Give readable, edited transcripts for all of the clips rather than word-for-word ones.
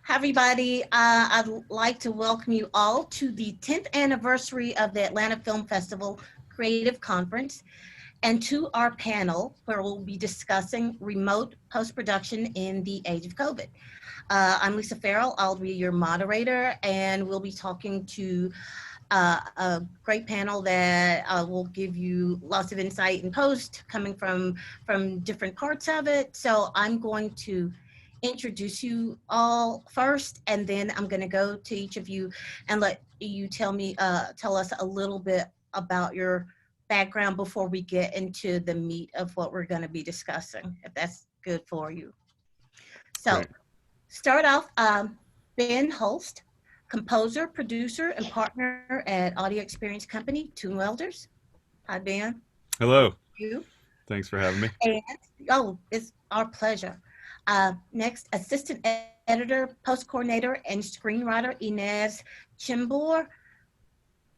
Hi, everybody. I'd like to welcome you all to the 10th anniversary of the Atlanta Film Festival Creative Conference and to our panel where we'll be discussing remote post-production in the age of COVID. I'm Lisa Ferrell. I'll be your moderator, and we'll be talking to a great panel that will give you lots of insight and post coming from different parts of it. So I'm going to introduce you all first, and then I'm going to go to each of you and let you tell us a little bit about your background before we get into the meat of what we're going to be discussing, if that's good for you. So Great. Start off, Ben Holst, composer, producer, and partner at audio experience company Toon Welders. Hi, Ben. Hello. You. Thanks for having me. And, it's our pleasure. Next, assistant editor, post coordinator, and screenwriter Inëz Czymbor.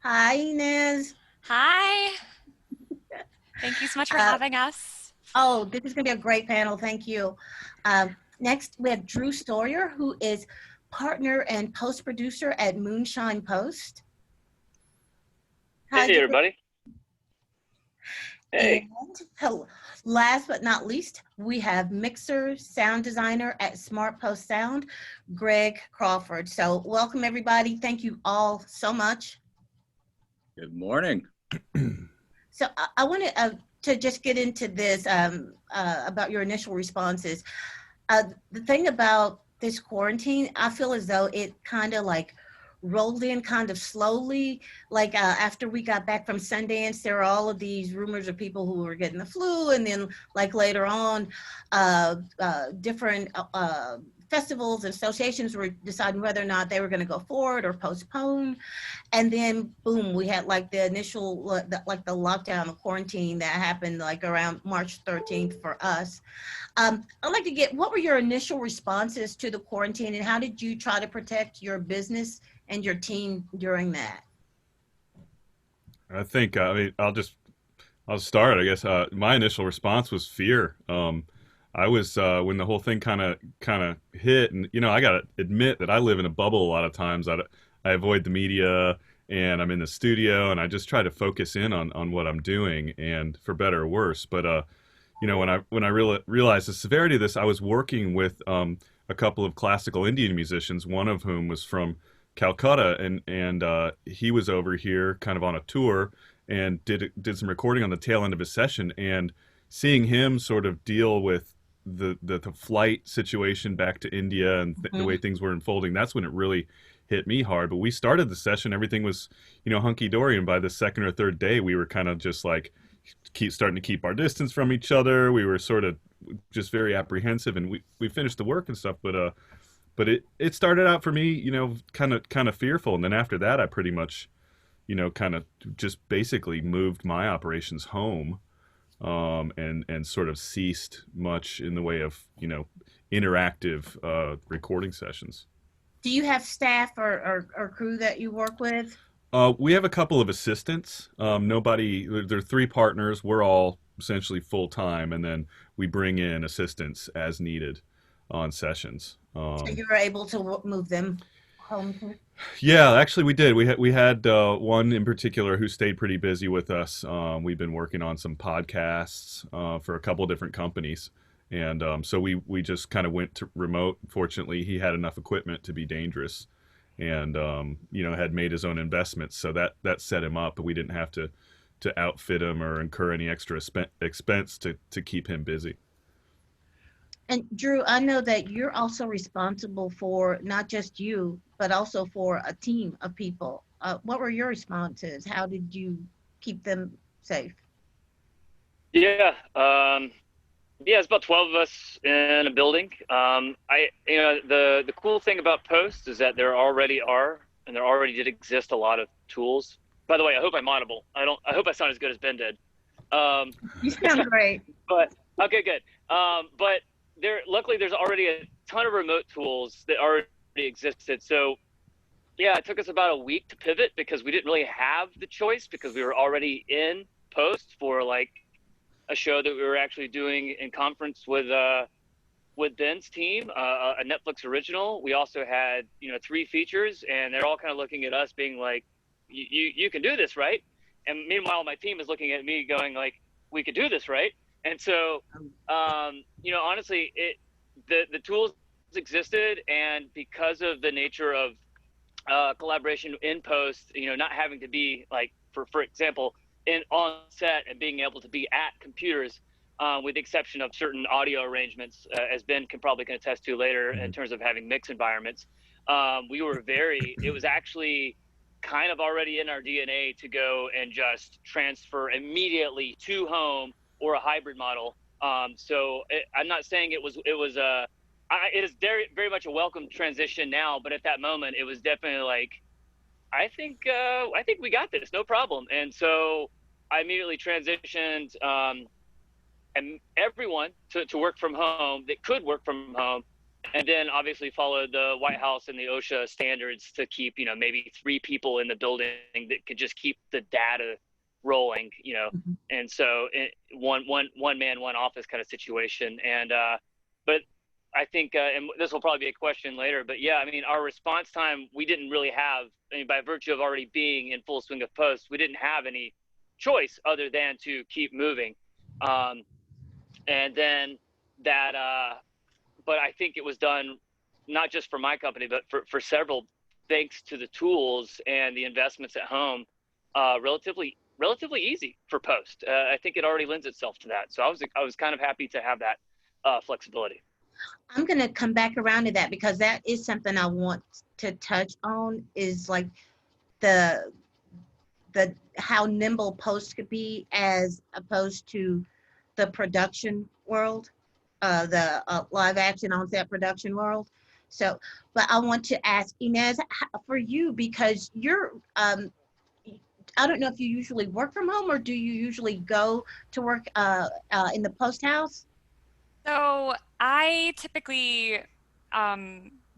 Hi, Inëz. Hi. Thank you so much for having us. Oh, this is going to be a great panel. Thank you. Next, we have Drew Sawyer, who is partner and post producer at Moonshine Post. Hi, hey, everybody. Hey. And last but not least, we have mixer, sound designer at Smart Post Sound, Greg Crawford. So welcome, everybody. Thank you all so much. Good morning. So I wanted to just get into this about your initial responses. The thing about this quarantine, I feel as though it kind of like rolled in kind of slowly. Like after we got back from Sundance, there were all of these rumors of people who were getting the flu, and then like later on, different festivals and associations were deciding whether or not they were going to go forward or postpone. And then boom, we had like the initial, like the lockdown, the quarantine that happened like around March 13th for us. I'd like to get, what were your initial responses to the quarantine, and how did you try to protect your business and your team during that? I think, I'll start, I guess. My initial response was fear. I was, when the whole thing kind of hit, and, you know, I got to admit that I live in a bubble a lot of times. I avoid the media, and I'm in the studio, and I just try to focus in on what I'm doing, and for better or worse. But, you know, when I realized the severity of this, I was working with a couple of classical Indian musicians, one of whom was from Calcutta, and he was over here kind of on a tour and did some recording on the tail end of his session, and seeing him sort of deal with the flight situation back to India and the way things were unfolding, that's when it really hit me hard. But we started the session, everything was, you know, hunky-dory, and by the second or third day, we were kind of just like starting to keep our distance from each other. We were sort of just very apprehensive, and we finished the work and stuff, but it started out for me, you know, kind of fearful, and then after that, I pretty much, you know, kind of just basically moved my operations home, and sort of ceased much in the way of, you know, interactive recording sessions. Do you have staff or crew that you work with? We have a couple of assistants. There are 3 partners. We're all essentially full-time, and then we bring in assistants as needed on sessions. So you were able to move them home? Yeah, actually we did. We had one in particular who stayed pretty busy with us. We've been working on some podcasts for a couple of different companies. And so we just kind of went to remote. Fortunately, he had enough equipment to be dangerous, and you know, had made his own investments, so that set him up. But we didn't have to outfit him or incur any extra expense to keep him busy. And Drew, I know that you're also responsible for not just you, but also for a team of people. What were your responses? How did you keep them safe? Yeah. It's about 12 of us in a building. The cool thing about Post is that there already did exist a lot of tools. By the way, I hope I'm audible. I hope I sound as good as Ben did. You sound great. But okay, good. But luckily there's already a ton of remote tools that already existed. So yeah, it took us about a week to pivot because we didn't really have the choice, because we were already in Post for like a show that we were actually doing in conference with with Ben's team, a Netflix original. We also had, 3 features, and they're all kind of looking at us being like, you can do this, right? And meanwhile, my team is looking at me going like, we could do this, right? And so, honestly, the tools existed, and because of the nature of collaboration in post, not having to be like, for example, on set and being able to be at computers, with the exception of certain audio arrangements, as Ben can probably attest to later in terms of having mix environments. It was actually kind of already in our DNA to go and just transfer immediately to home or a hybrid model. I'm not saying it is very, very much a welcome transition now, but at that moment it was definitely like, I think we got this, no problem. And so I immediately transitioned and everyone to work from home that could work from home, and then obviously followed the White House and the OSHA standards to keep, maybe 3 people in the building that could just keep the data rolling, Mhm. and so one man, one office kind of situation. And but I think, and this will probably be a question later, but yeah, I mean, our response time, we didn't really have, by virtue of already being in full swing of post, we didn't have any choice other than to keep moving. And then that, but I think it was done not just for my company, but for several, thanks to the tools and the investments at home, relatively easy for post. I think it already lends itself to that. So I was kind of happy to have that flexibility. I'm going to come back around to that because that is something I want to touch on, is like the how nimble post could be as opposed to the production world, the live action on set production world. So, but I want to ask Inëz, for you, because you're, I don't know if you usually work from home or do you usually go to work in the post house? So I typically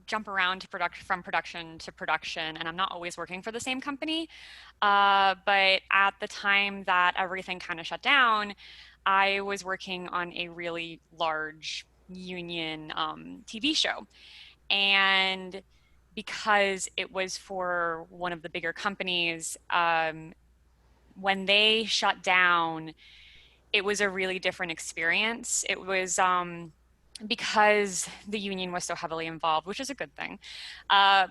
jump around from production to production, and I'm not always working for the same company. But at the time that everything kind of shut down, I was working on a really large union TV show. And because it was for one of the bigger companies, when they shut down, it was a really different experience. It was because the union was so heavily involved, which is a good thing,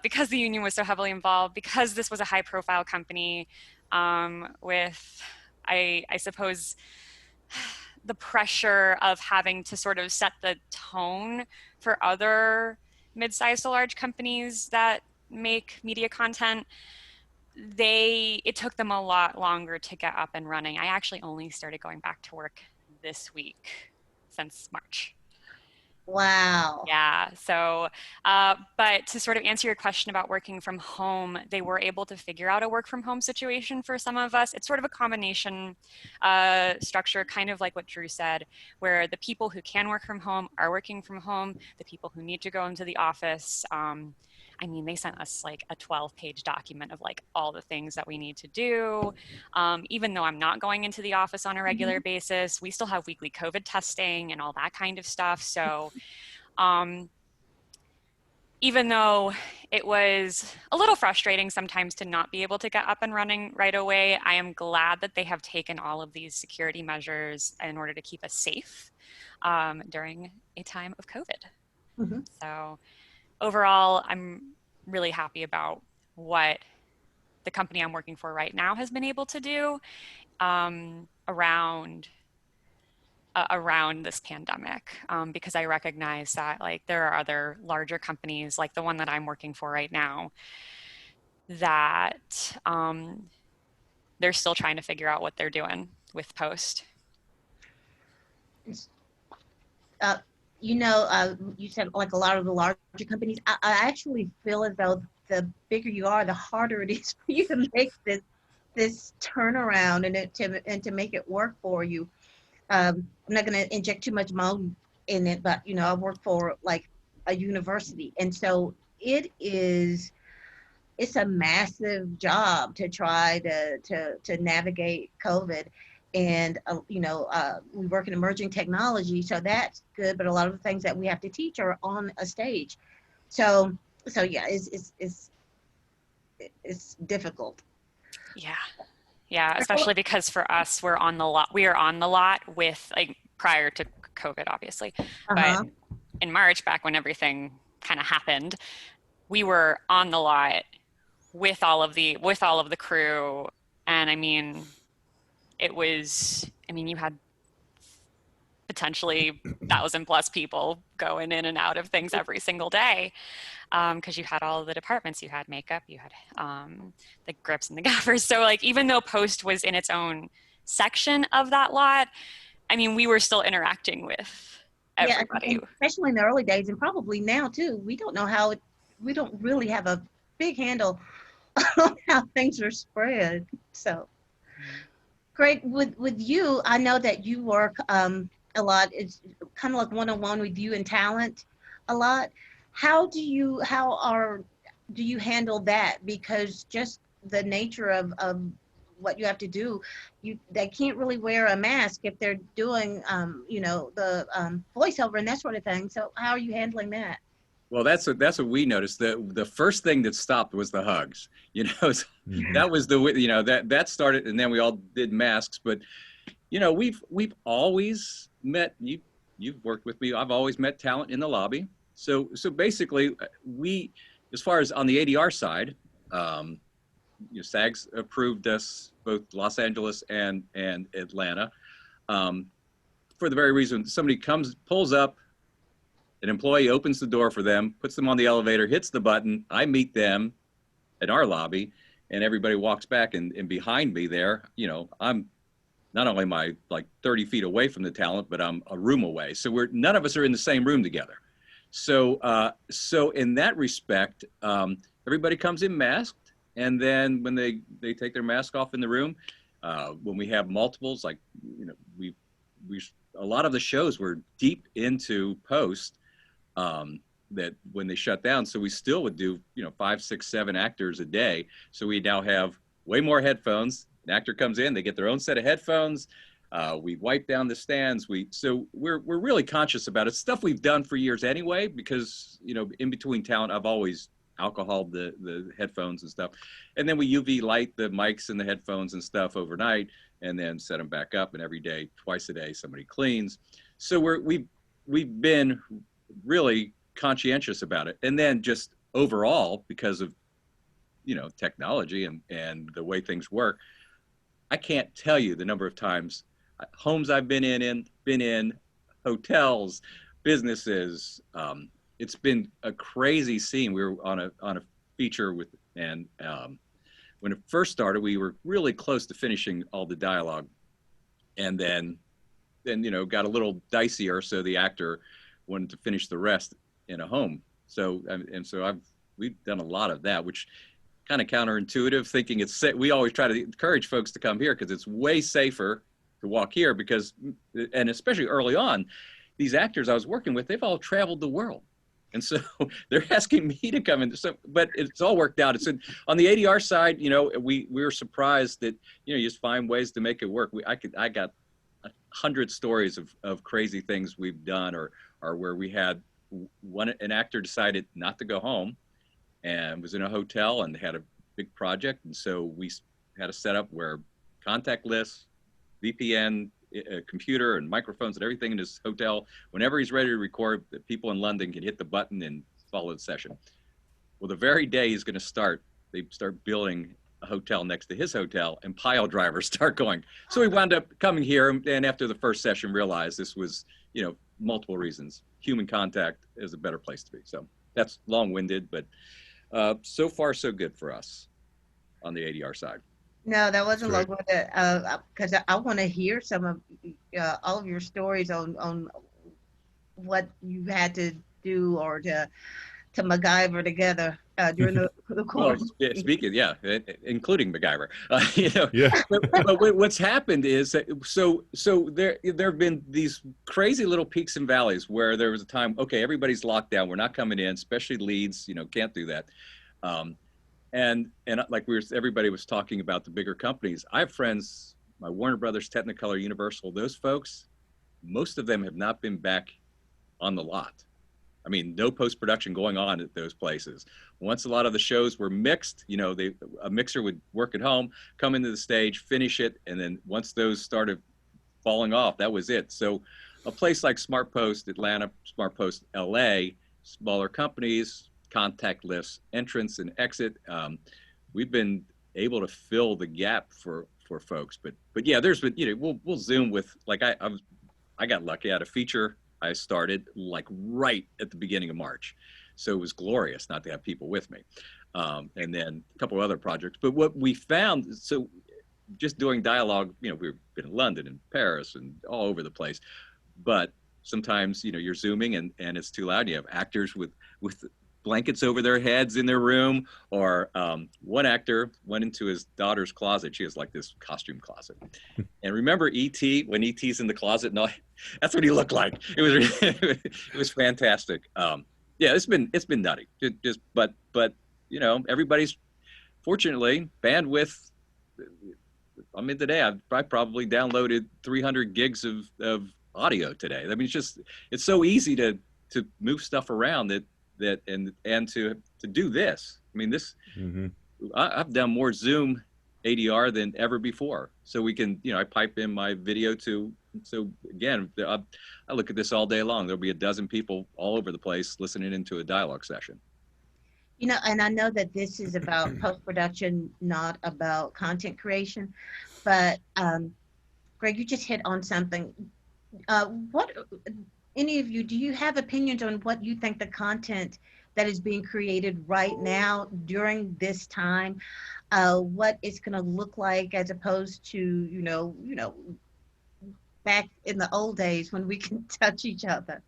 because the union was so heavily involved, because this was a high profile company with, I suppose, the pressure of having to sort of set the tone for other mid-sized to large companies that make media content. It took them a lot longer to get up and running. I actually only started going back to work this week, since March. Wow. Yeah. So, but to sort of answer your question about working from home, they were able to figure out a work from home situation for some of us. It's sort of a combination structure, kind of like what Drew said, where the people who can work from home are working from home. The people who need to go into the office, I mean, they sent us like a 12-page document of like all the things that we need to do. Even though I'm not going into the office on a regular basis, we still have weekly COVID testing and all that kind of stuff. So even though it was a little frustrating sometimes to not be able to get up and running right away, I am glad that they have taken all of these security measures in order to keep us safe during a time of COVID. Mm-hmm. So overall, I'm really happy about what the company I'm working for right now has been able to do around this pandemic, because I recognize that like there are other larger companies like the one that I'm working for right now that they're still trying to figure out what they're doing with post. You said like a lot of the larger companies. I actually feel as though the bigger you are, the harder it is for you to make this turnaround and to make it work for you. I'm not going to inject too much mode in it, but I work for like a university, and so it's a massive job to try to navigate COVID. And, we work in emerging technology, so that's good. But a lot of the things that we have to teach are on a stage. So yeah, it's difficult. Yeah. Yeah, especially because for us, we are on the lot with, like, prior to COVID, obviously, but in March, back when everything kind of happened, we were on the lot with all of the crew. And I mean, you had potentially 1,000+ people going in and out of things every single day, because you had all of the departments. You had makeup, you had the grips and the gaffers. So, like, even though post was in its own section of that lot, I mean, we were still interacting with everybody. Yeah, especially in the early days, and probably now too. We don't really have a big handle on how things are spread. So great. With you, I know that you work a lot. It's kind of like one-on-one with you and talent a lot. How do you handle that? Because just the nature of what you have to do, they can't really wear a mask if they're doing the voiceover and that sort of thing. So how are you handling that? Well, that's what we noticed. The first thing that stopped was the hugs. That was that started, and then we all did masks. But we've always met. You've worked with me. I've always met talent in the lobby. So basically, we, as far as on the ADR side, SAG's approved us, both Los Angeles and Atlanta, for the very reason somebody pulls up, an employee opens the door for them, puts them on the elevator, hits the button, I meet them at our lobby, and everybody walks back, and behind me there, I'm not only am I like 30 feet away from the talent, but I'm a room away. So none of us are in the same room together. So in that respect, everybody comes in masked, and then when they take their mask off in the room, when we have multiples, like we a lot of the shows were deep into post, that when they shut down, so we still would do 5, 6, 7 actors a day. So we now have way more headphones. An actor comes in, they get their own set of headphones. We wipe down the stands. So we're really conscious about it. Stuff we've done for years anyway, because in between talent, I've always alcoholed the headphones and stuff, and then we UV light the mics and the headphones and stuff overnight, and then set them back up. And every day, twice a day, somebody cleans. So we've been really conscientious about it. And then just overall, because of technology and the way things work, I can't tell you the number of times homes I've been in hotels, businesses. It's been a crazy scene. We were on a feature when it first started, we were really close to finishing all the dialogue, and then got a little dicier. So the actor wanted to finish the rest in a home. So we've done a lot of that, which kind of counterintuitive, thinking we always try to encourage folks to come here because it's way safer to walk here, and especially early on, these actors I was working with, they've all traveled the world. And so they're asking me to come in. But it's all worked out. On the ADR side, we were surprised that, you just find ways to make it work. I got 100 stories of crazy things we've done, or where we had an actor decided not to go home and was in a hotel and had a big project. And so we had a setup where contact lists, VPN, a computer and microphones and everything in his hotel. Whenever he's ready to record, the people in London can hit the button and follow the session. Well, the very day he's going to start, they start building a hotel next to his hotel, and pile drivers start going. So we wound up coming here, and after the first session realized this was, multiple reasons. Human contact is a better place to be. So that's long-winded, but so far so good for us on the ADR side. No, that wasn't like what because I want to hear some of all of your stories on what you had to do or to MacGyver together during the course. Well, speaking, including MacGyver. Yeah. But what's happened is that, so there have been these crazy little peaks and valleys where there was a time, okay, everybody's locked down, we're not coming in, especially leads, can't do that. And like everybody was talking about the bigger companies. I have friends my Warner Brothers, Technicolor, Universal, those folks, most of them have not been back on the lot. I mean, no post-production going on at those places. Once a lot of the shows were mixed, you know, a mixer would work at home, come into the stage, finish it, and then once those started falling off, that was it. So a place like Smart Post Atlanta, Smart Post LA, smaller companies, contact lists, entrance and exit, we've been able to fill the gap for folks. But yeah, there's been, you know, we'll Zoom with, like I got lucky. I had a feature I started like right at the beginning of March. So it was glorious not to have people with me. And then a couple of other projects. But what we found, so just doing dialogue, you know, we've been in London and Paris and all over the place. But sometimes, you know, you're Zooming and it's too loud. You have actors with blankets over their heads in their room, or one actor went into his daughter's closet. She has like this costume closet. And remember E.T., when E.T.'s in the closet? And all, that's what he looked like. It was it was fantastic. Yeah, it's been nutty. But you know, everybody's fortunately bandwidth. I mean, today I probably downloaded 300 gigs of audio today. I mean, it's so easy to move stuff around and to do this. I mean, this, I've done more Zoom ADR than ever before. So we can, you know, I pipe in my video so again, I look at this all day long. There'll be a dozen people all over the place listening into a dialogue session. You know, and I know that this is about post-production, not about content creation, but Greg, you just hit on something. What, any of you, do you have opinions on what you think the content that is being created right now during this time, what it's going to look like as opposed to, you know, back in the old days when we can touch each other?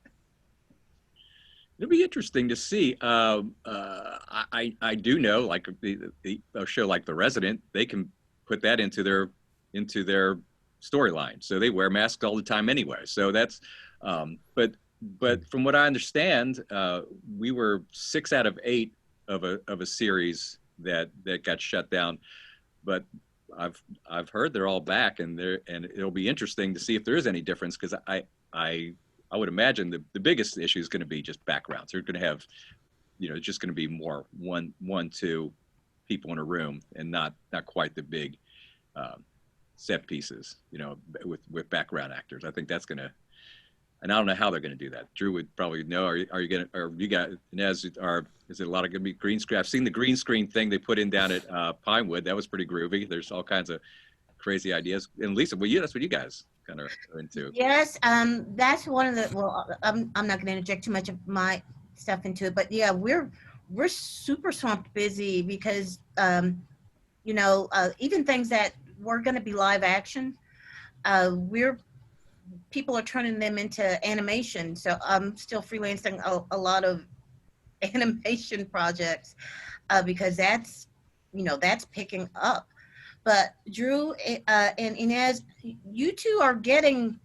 It'll be interesting to see. I do know, like a show like The Resident, they can put that into their storyline. So they wear masks all the time anyway. So that's, but from what I understand, we were 6 out of 8 of a series that got shut down. But I've heard they're all back, and it'll be interesting to see if there is any difference, because I would imagine the biggest issue is going to be just backgrounds. They're going to have, you know, it's just going to be more one, 2 people in a room, and not quite the big set pieces, you know, with background actors. I think that's going to, and I don't know how they're going to do that. Drew would probably know. Are you going to, or you got, Inëz, is it a lot of going to be green screen? I've seen the green screen thing they put in down at Pinewood. That was pretty groovy. There's all kinds of crazy ideas. And Lisa, well, that's what you guys kind of are into. Yes, that's one of the, well, I'm not going to interject too much of my stuff into it, but yeah, we're super swamped busy because, you know, even things that were going to be live action, people are turning them into animation. So I'm still freelancing a lot of animation projects because that's, you know, that's picking up. But Drew and Inëz, you two are getting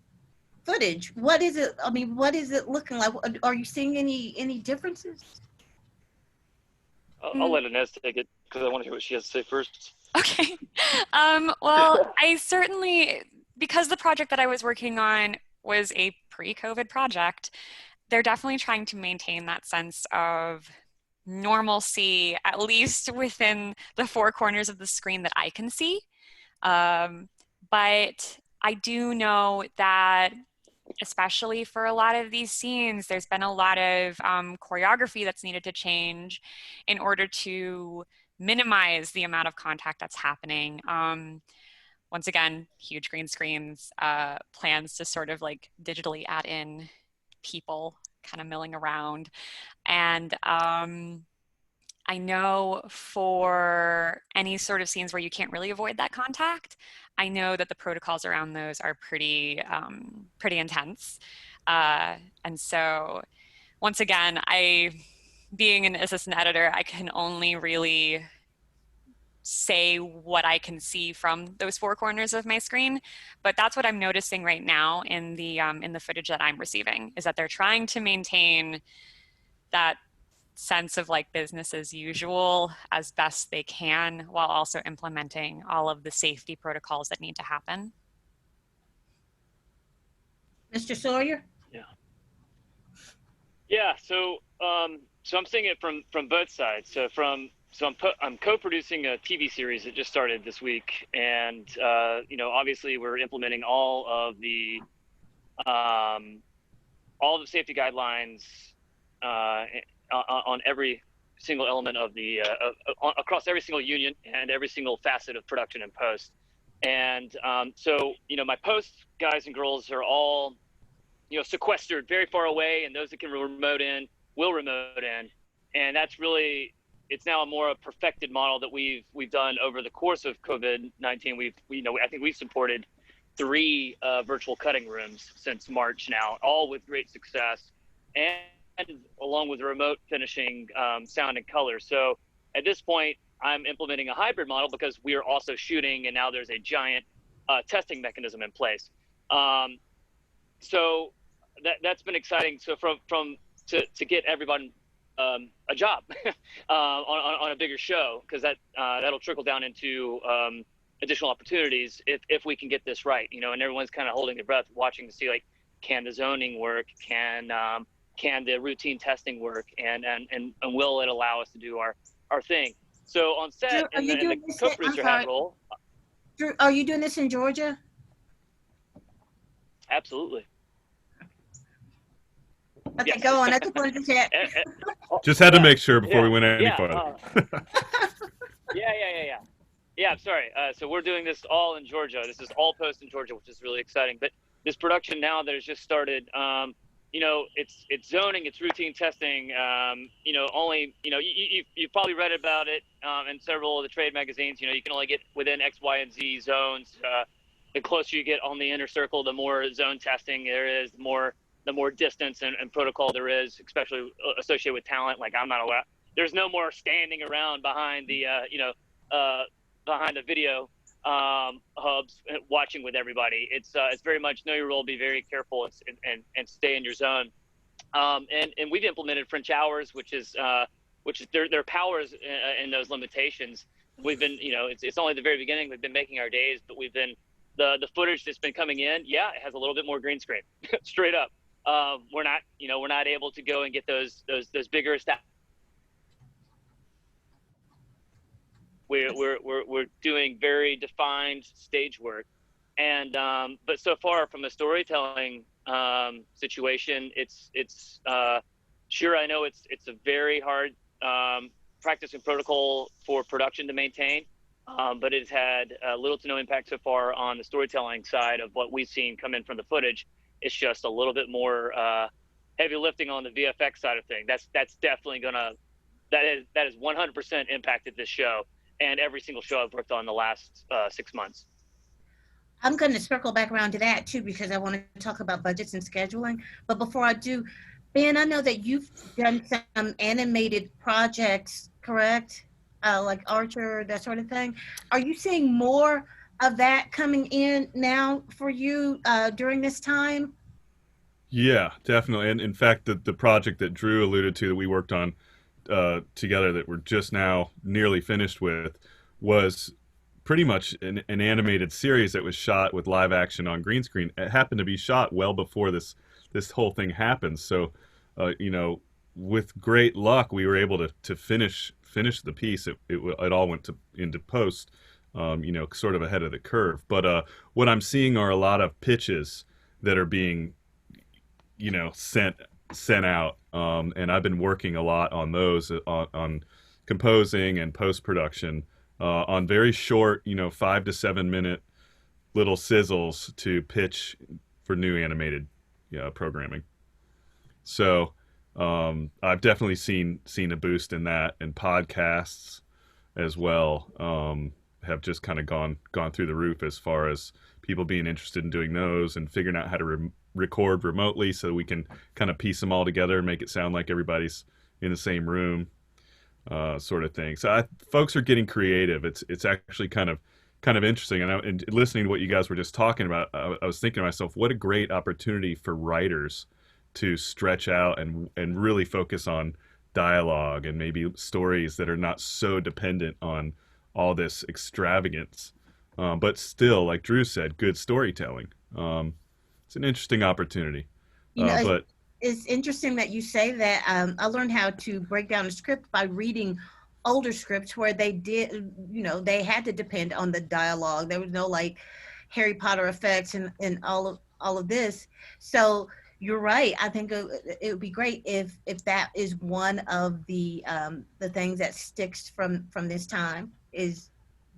footage. What is it? I mean, what is it looking like? Are you seeing any differences? I'll let Inëz take it because I want to hear what she has to say first. Okay. Well, I certainly, because the project that I was working on was a pre-COVID project, they're definitely trying to maintain that sense of normalcy, at least within the 4 corners of the screen that I can see. But I do know that, especially for a lot of these scenes, there's been a lot of choreography that's needed to change in order to minimize the amount of contact that's happening. Once again, huge green screens, plans to sort of like digitally add in people kind of milling around. And I know for any sort of scenes where you can't really avoid that contact, I know that the protocols around those are pretty intense. And so once again, being an assistant editor, I can only really say what I can see from those 4 corners of my screen, but that's what I'm noticing right now in the footage that I'm receiving, is that they're trying to maintain that sense of like business as usual as best they can, while also implementing all of the safety protocols that need to happen. Mr. Sawyer? Yeah. So I'm seeing it from both sides. So I'm co-producing a TV series that just started this week, and obviously we're implementing all the safety guidelines on every single element of the across every single union and every single facet of production and post. And so my post guys and girls are all sequestered very far away, and those that can remote in will remote in. And that's really, it's now a more perfected model that we've done over the course of COVID-19. I think we've supported 3 virtual cutting rooms since March now, all with great success, and along with remote finishing sound and color. So at this point, I'm implementing a hybrid model because we are also shooting, and now there's a giant testing mechanism in place. So that's been exciting. So to get everyone a job on a bigger show, because that'll trickle down into additional opportunities if we can get this right, and everyone's kind of holding their breath, watching to see, like, can the zoning work, can the routine testing work, and will it allow us to do our thing. So on set, Drew, in the co-producer hat role. Drew, are you doing this in Georgia? Absolutely. Okay, Yes. go on. I just wanted to check. Just had to make sure before we went any further. Yeah, I'm sorry. So we're doing this all in Georgia. This is all post in Georgia, which is really exciting. But this production now that has just started, it's zoning, it's routine testing. You've probably read about it in several of the trade magazines. You can only get within X, Y, and Z zones. The closer you get on the inner circle, the more zone testing there is, the more distance and protocol there is, especially associated with talent. Like, I'm not allowed. There's no more standing around behind the behind the video hubs watching with everybody. It's very much know your role, be very careful, and stay in your zone. And we've implemented French hours, which is their powers in those limitations. We've been, it's only the very beginning. We've been making our days, but we've been the footage that's been coming in. Yeah, it has a little bit more green screen, straight up. We're not able to go and get those bigger establishments. We're doing very defined stage work, and but so far from a storytelling situation, it's sure, I know it's a very hard practice and protocol for production to maintain, but it's had little to no impact so far on the storytelling side of what we've seen come in from the footage. It's just a little bit more heavy lifting on the VFX side of things. That's definitely that is 100% impacted this show and every single show I've worked on the last 6 months. I'm going to circle back around to that too, because I want to talk about budgets and scheduling. But before I do, Ben, I know that you've done some animated projects, correct? Like Archer, that sort of thing. Are you seeing more of that coming in now for you during this time? Yeah, definitely. And in fact, the project that Drew alluded to that we worked on together that we're just now nearly finished with was pretty much an animated series that was shot with live action on green screen. It happened to be shot well before this whole thing happened. So, with great luck, we were able to finish the piece. It all went into post, sort of ahead of the curve. But what I'm seeing are a lot of pitches that are being, sent out, and I've been working a lot on those, on composing and post-production, on very short, 5 to 7 minute little sizzles to pitch for new animated programming. So I've definitely seen a boost in that, and podcasts as well have just kind of gone through the roof as far as people being interested in doing those and figuring out how to record remotely so we can kind of piece them all together and make it sound like everybody's in the same room, sort of thing. So folks are getting creative. It's actually kind of interesting. And listening to what you guys were just talking about, I was thinking to myself, what a great opportunity for writers to stretch out and really focus on dialogue and maybe stories that are not so dependent on all this extravagance, but still, like Drew said, good storytelling. It's an interesting opportunity. You know, But it's interesting that you say that. I learned how to break down a script by reading older scripts where they did, you know, they had to depend on the dialogue. There was no like Harry Potter effects and all of this. So you're right. I think it would be great if that is one of the things that sticks from this time is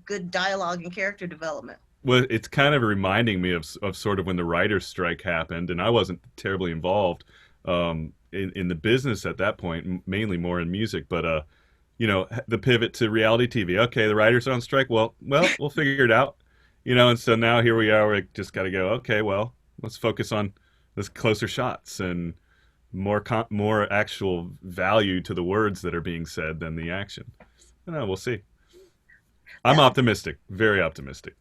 good dialogue and character development. well, it's kind of reminding me of sort of when the writer's strike happened, and I wasn't terribly involved in the business at that point, mainly more in music. But you know, the pivot to reality TV. Okay, the writers are on strike. Well, we'll figure it out. You know, and so now here we are. We just got to go. Okay, well, let's focus on this closer shots and more actual value to the words that are being said than the action. I don't know, we'll see. I'm optimistic, very optimistic.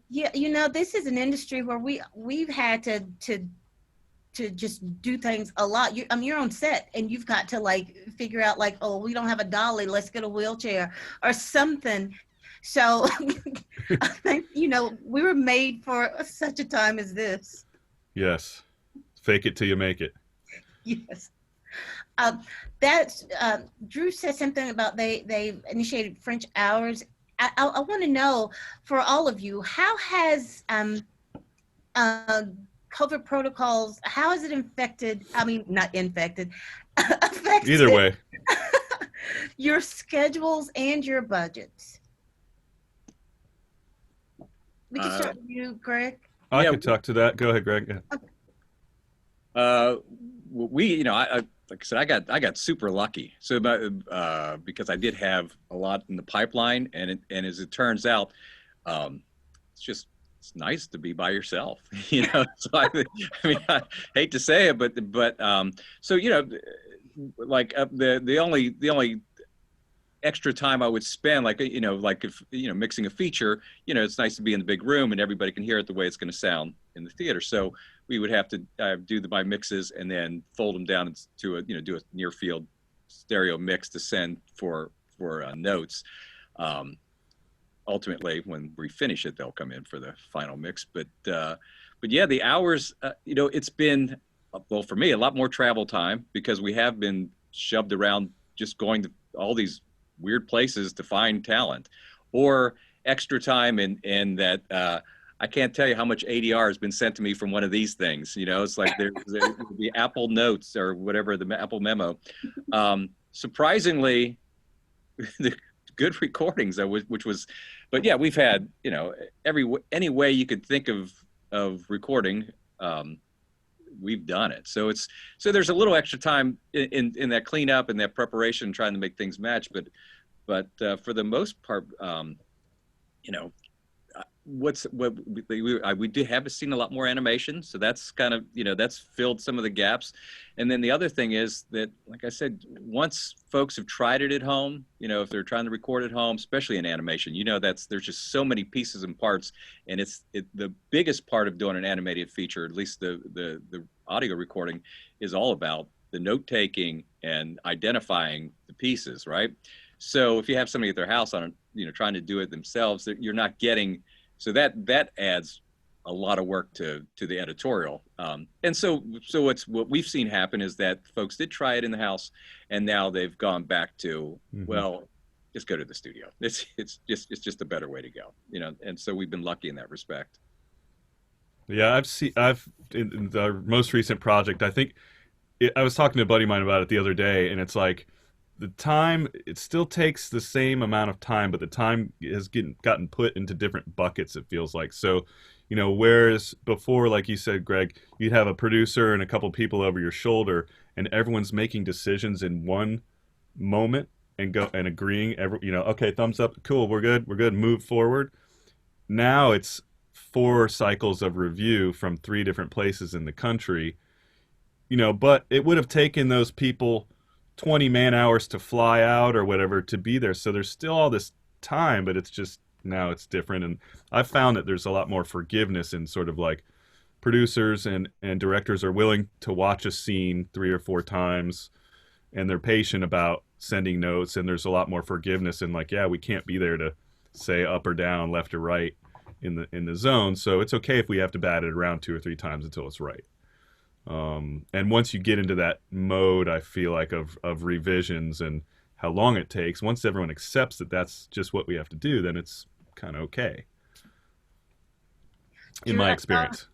Yeah, you know, this is an industry where we've had to just do things a lot. You're on set and you've got to like figure out like, oh, we don't have a dolly, let's get a wheelchair or something. So I think, you know, we were made for such a time as this. Yes. Fake it till you make it. Yes. Drew said something about they initiated French hours. I want to know for all of you, how has COVID protocols, how has it affected affected Either way. your schedules and your budgets? We can start with you, Greg. I could talk to that. Go ahead, Greg. Yeah. We, you know, like I said, I got super lucky. So, because I did have a lot in the pipeline, and as it turns out, it's nice to be by yourself, you know. So I mean, I hate to say it, but so you know, like the only extra time I would spend, like, you know, like if, you know, mixing a feature, you know, it's nice to be in the big room and everybody can hear it the way it's going to sound in the theater. So we would have to do my mixes and then fold them down to do a near field stereo mix to send for notes. Ultimately, when we finish it, they'll come in for the final mix. But yeah, the hours, you know, it's been, well, for me, a lot more travel time because we have been shoved around just going to all these weird places to find talent, or extra time in that I can't tell you how much ADR has been sent to me from one of these things. You know, it's like there's the Apple Notes or whatever, the Apple Memo. Surprisingly, the good recordings, which was, but yeah, we've had, you know, any way you could think of recording, we've done it. So there's a little extra time in that cleanup and that preparation, trying to make things match. But for the most part, you know, we have seen a lot more animation, so that's kind of, you know, that's filled some of the gaps. And then the other thing is that, like I said, once folks have tried it at home, you know, if they're trying to record at home, especially in animation, you know, there's just so many pieces and parts, and the biggest part of doing an animated feature, at least the audio recording, is all about the note taking and identifying the pieces, right? So if you have somebody at their house trying to do it themselves, you're not getting. So that adds a lot of work to the editorial. And so what we've seen happen is that folks did try it in the house, and now they've gone back to, well, just go to the studio. It's just a better way to go, you know. And so we've been lucky in that respect. Yeah, I've in the most recent project, I think I was talking to a buddy of mine about it the other day, and it's like, the time, it still takes the same amount of time, but the time has gotten put into different buckets, it feels like. So, you know, whereas before, like you said, Greg, you'd have a producer and a couple people over your shoulder, and everyone's making decisions in one moment and agreeing, okay, thumbs up, cool, we're good, move forward. Now it's 4 cycles of review from 3 different places in the country, you know, but it would have taken those people 20 man hours to fly out or whatever to be there. So there's still all this time, but it's just, now it's different. And I've found that there's a lot more forgiveness in sort of like producers and directors are willing to watch a scene 3 or 4 times and they're patient about sending notes, and there's a lot more forgiveness and like, yeah, we can't be there to say up or down, left or right in the zone, so it's okay if we have to bat it around 2 or 3 times until it's right. And once you get into that mode, I feel like of revisions and how long it takes, once everyone accepts that that's just what we have to do, then it's kind of okay, in my experience.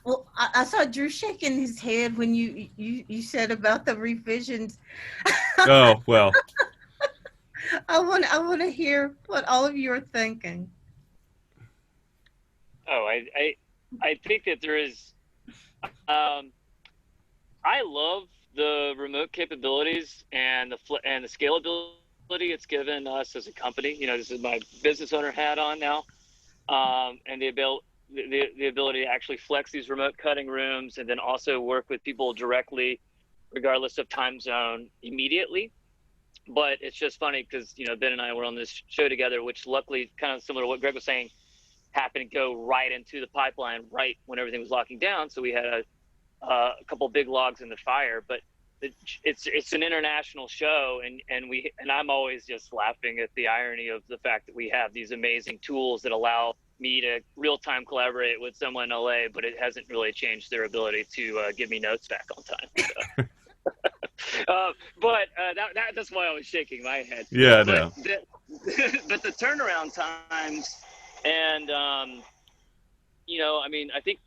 Well, I saw Drew shaking his head when you said about the revisions. Oh, well. I want to hear what all of you are thinking. Oh, I think that there is. I love the remote capabilities and the scalability it's given us as a company. You know, this is my business owner hat on now, and the ability to actually flex these remote cutting rooms and then also work with people directly, regardless of time zone, immediately. But it's just funny because, you know, Ben and I were on this show together, which luckily, kind of similar to what Greg was saying, happened to go right into the pipeline right when everything was locking down. So we had a couple big logs in the fire. But it's an international show, and I'm always just laughing at the irony of the fact that we have these amazing tools that allow me to real-time collaborate with someone in LA, but it hasn't really changed their ability to give me notes back on time. So. That's why I was shaking my head. Yeah, but no. But the turnaround times, and you know, I mean, I think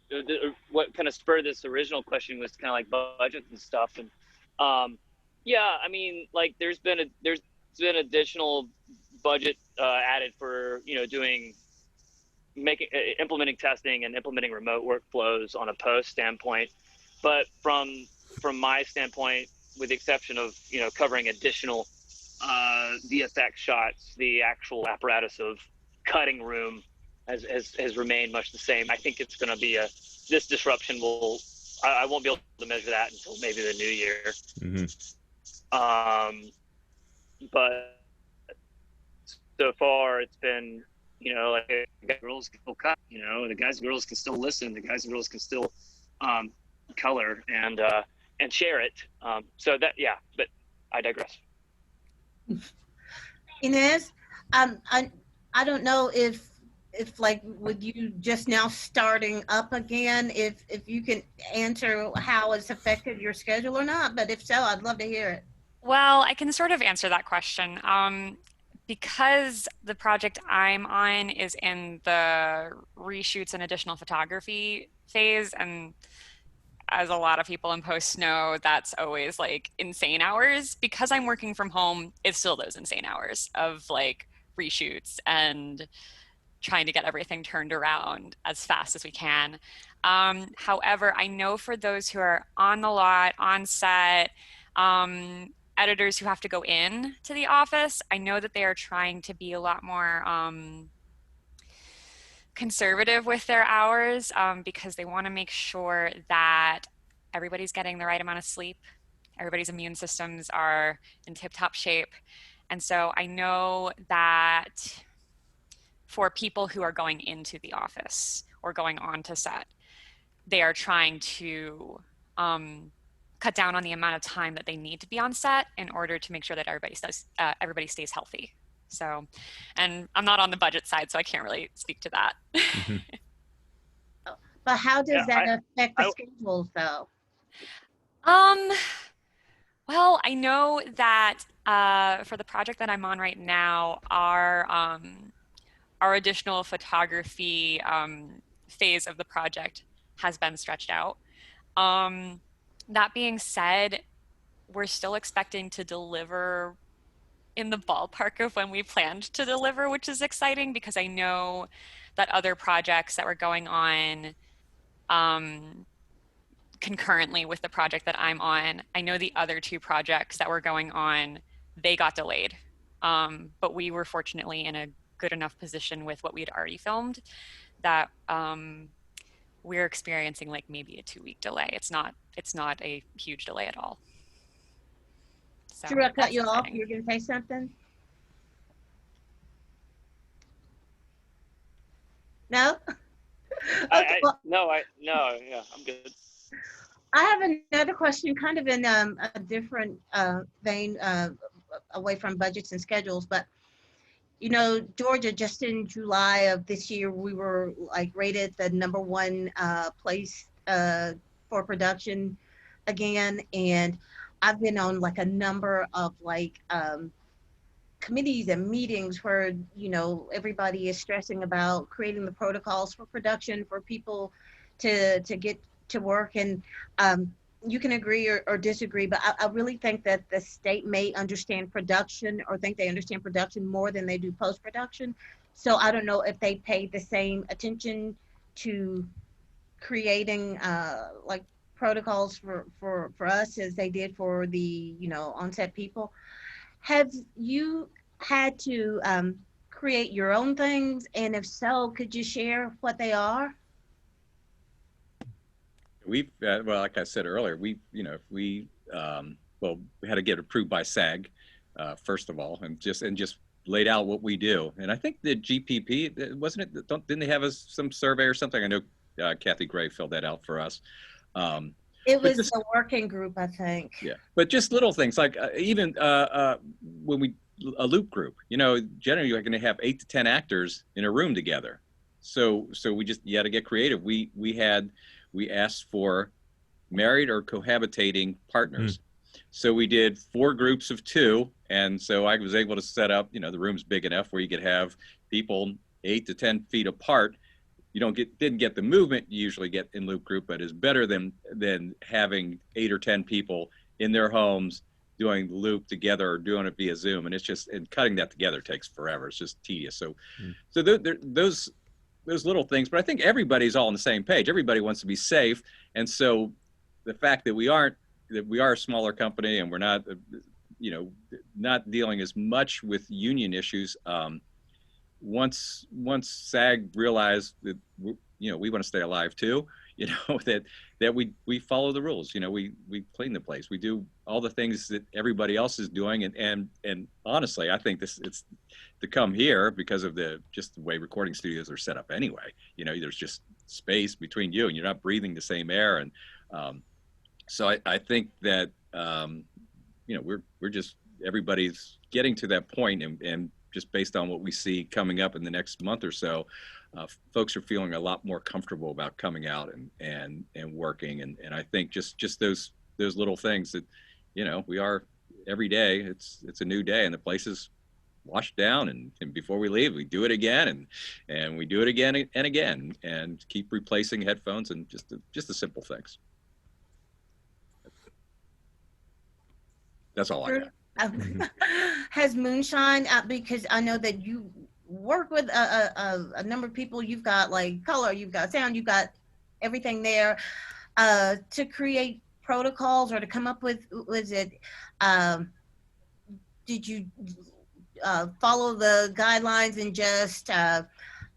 what kind of spurred this original question was kind of like budget and stuff, and yeah, I mean, like there's been additional budget added for, you know, implementing testing and implementing remote workflows on a post standpoint, but from my standpoint, with the exception of, you know, covering additional VFX shots, the actual apparatus of cutting room has remained much the same. I think it's going to be this disruption I won't be able to measure that until maybe the new year. Mm-hmm. But so far it's been, you know, like the girls can still cut, you know, the guys and girls can still listen, the guys and girls can still color and share it. So that, yeah, but I digress. Inëz, I don't know if like with you just now starting up again, if you can answer how it's affected your schedule or not, but if so, I'd love to hear it. Well, I can sort of answer that question. Because the project I'm on is in the reshoots and additional photography phase, and as a lot of people in post know, that's always like insane hours. Because I'm working from home, it's still those insane hours of like reshoots and trying to get everything turned around as fast as we can. However, I know for those who are on the lot, on set, editors who have to go in to the office, I know that they are trying to be a lot more conservative with their hours, because they want to make sure that everybody's getting the right amount of sleep, everybody's immune systems are in tip-top shape. And so I know that for people who are going into the office or going on to set, they are trying to cut down on the amount of time that they need to be on set in order to make sure that everybody stays healthy. So, and I'm not on the budget side, so I can't really speak to that. Mm-hmm. But how does that affect the schedules, though? Well, I know that for the project that I'm on right now, our additional photography phase of the project has been stretched out. That being said, we're still expecting to deliver in the ballpark of when we planned to deliver, which is exciting because I know that other projects that were going on concurrently with the project that I'm on, I know the other 2 projects that were going on, they got delayed. But we were fortunately in a good enough position with what we had already filmed that we're experiencing like maybe a 2-week delay. It's not a huge delay at all. So Drew, I cut you off. exciting. You're going to say something? No? Okay, No, yeah, I'm good. I have another question, kind of in a different vein, away from budgets and schedules, but you know, Georgia, just in July of this year, we were like rated the #1 place for production again. And I've been on like a number of like committees and meetings where, you know, everybody is stressing about creating the protocols for production for people to get to work. And you can agree or disagree, but I really think that the state may understand production or think they understand production more than they do post-production. So I don't know if they pay the same attention to creating like protocols for us as they did for the, you know, on-set people. Have you had to create your own things? And if so, could you share what they are? We've, well, like I said earlier, we had to get approved by SAG, first of all, and just laid out what we do. And I think the GPP, wasn't it, didn't they have some survey or something? I know Kathy Gray filled that out for us. It was the working group, I think. Yeah, but just little things like even when a loop group, you know, generally you're going to have 8 to 10 actors in a room together. So you had to get creative. We asked for married or cohabitating partners. So we did 4 groups of 2. And so I was able to set up, you know, the room's big enough where you could have people 8 to 10 feet apart. You didn't get the movement you usually get in loop group, but it's better than having 8 or 10 people in their homes doing the loop together or doing it via Zoom. And and cutting that together takes forever. It's just tedious. So those little things, but I think everybody's all on the same page. Everybody wants to be safe. And so the fact that we are a smaller company and we're not, you know, not dealing as much with union issues, once SAG realized that, you know, we want to stay alive too, you know, that we follow the rules, you know, we clean the place, we do all the things that everybody else is doing. And honestly, I think it's to come here because of just the way recording studios are set up anyway. You know, there's just space between you and you're not breathing the same air. And so I think that, you know, we're just, everybody's getting to that point, and just based on what we see coming up in the next month or so, folks are feeling a lot more comfortable about coming out and working. And I think just those little things that, you know, we are every day, it's a new day and the place is washed down, and before we leave, we do it again and we do it again and again, and keep replacing headphones and just the simple things. That's all I got. Has Moonshine, because I know that you work with a number of people, you've got like color, you've got sound, you've got everything there, to create protocols or to come up with, did you follow the guidelines and just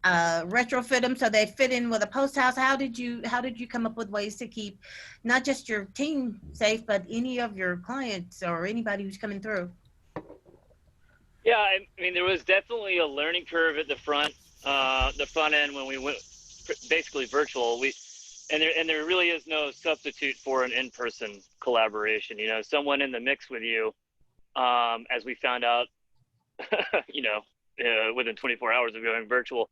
retrofit them so they fit in with a post house? How did you come up with ways to keep not just your team safe, but any of your clients or anybody who's coming through? Yeah, I mean, there was definitely a learning curve at the front end when we went basically virtual. And there really is no substitute for an in-person collaboration. You know, someone in the mix with you, as we found out, you know, within 24 hours of going virtual,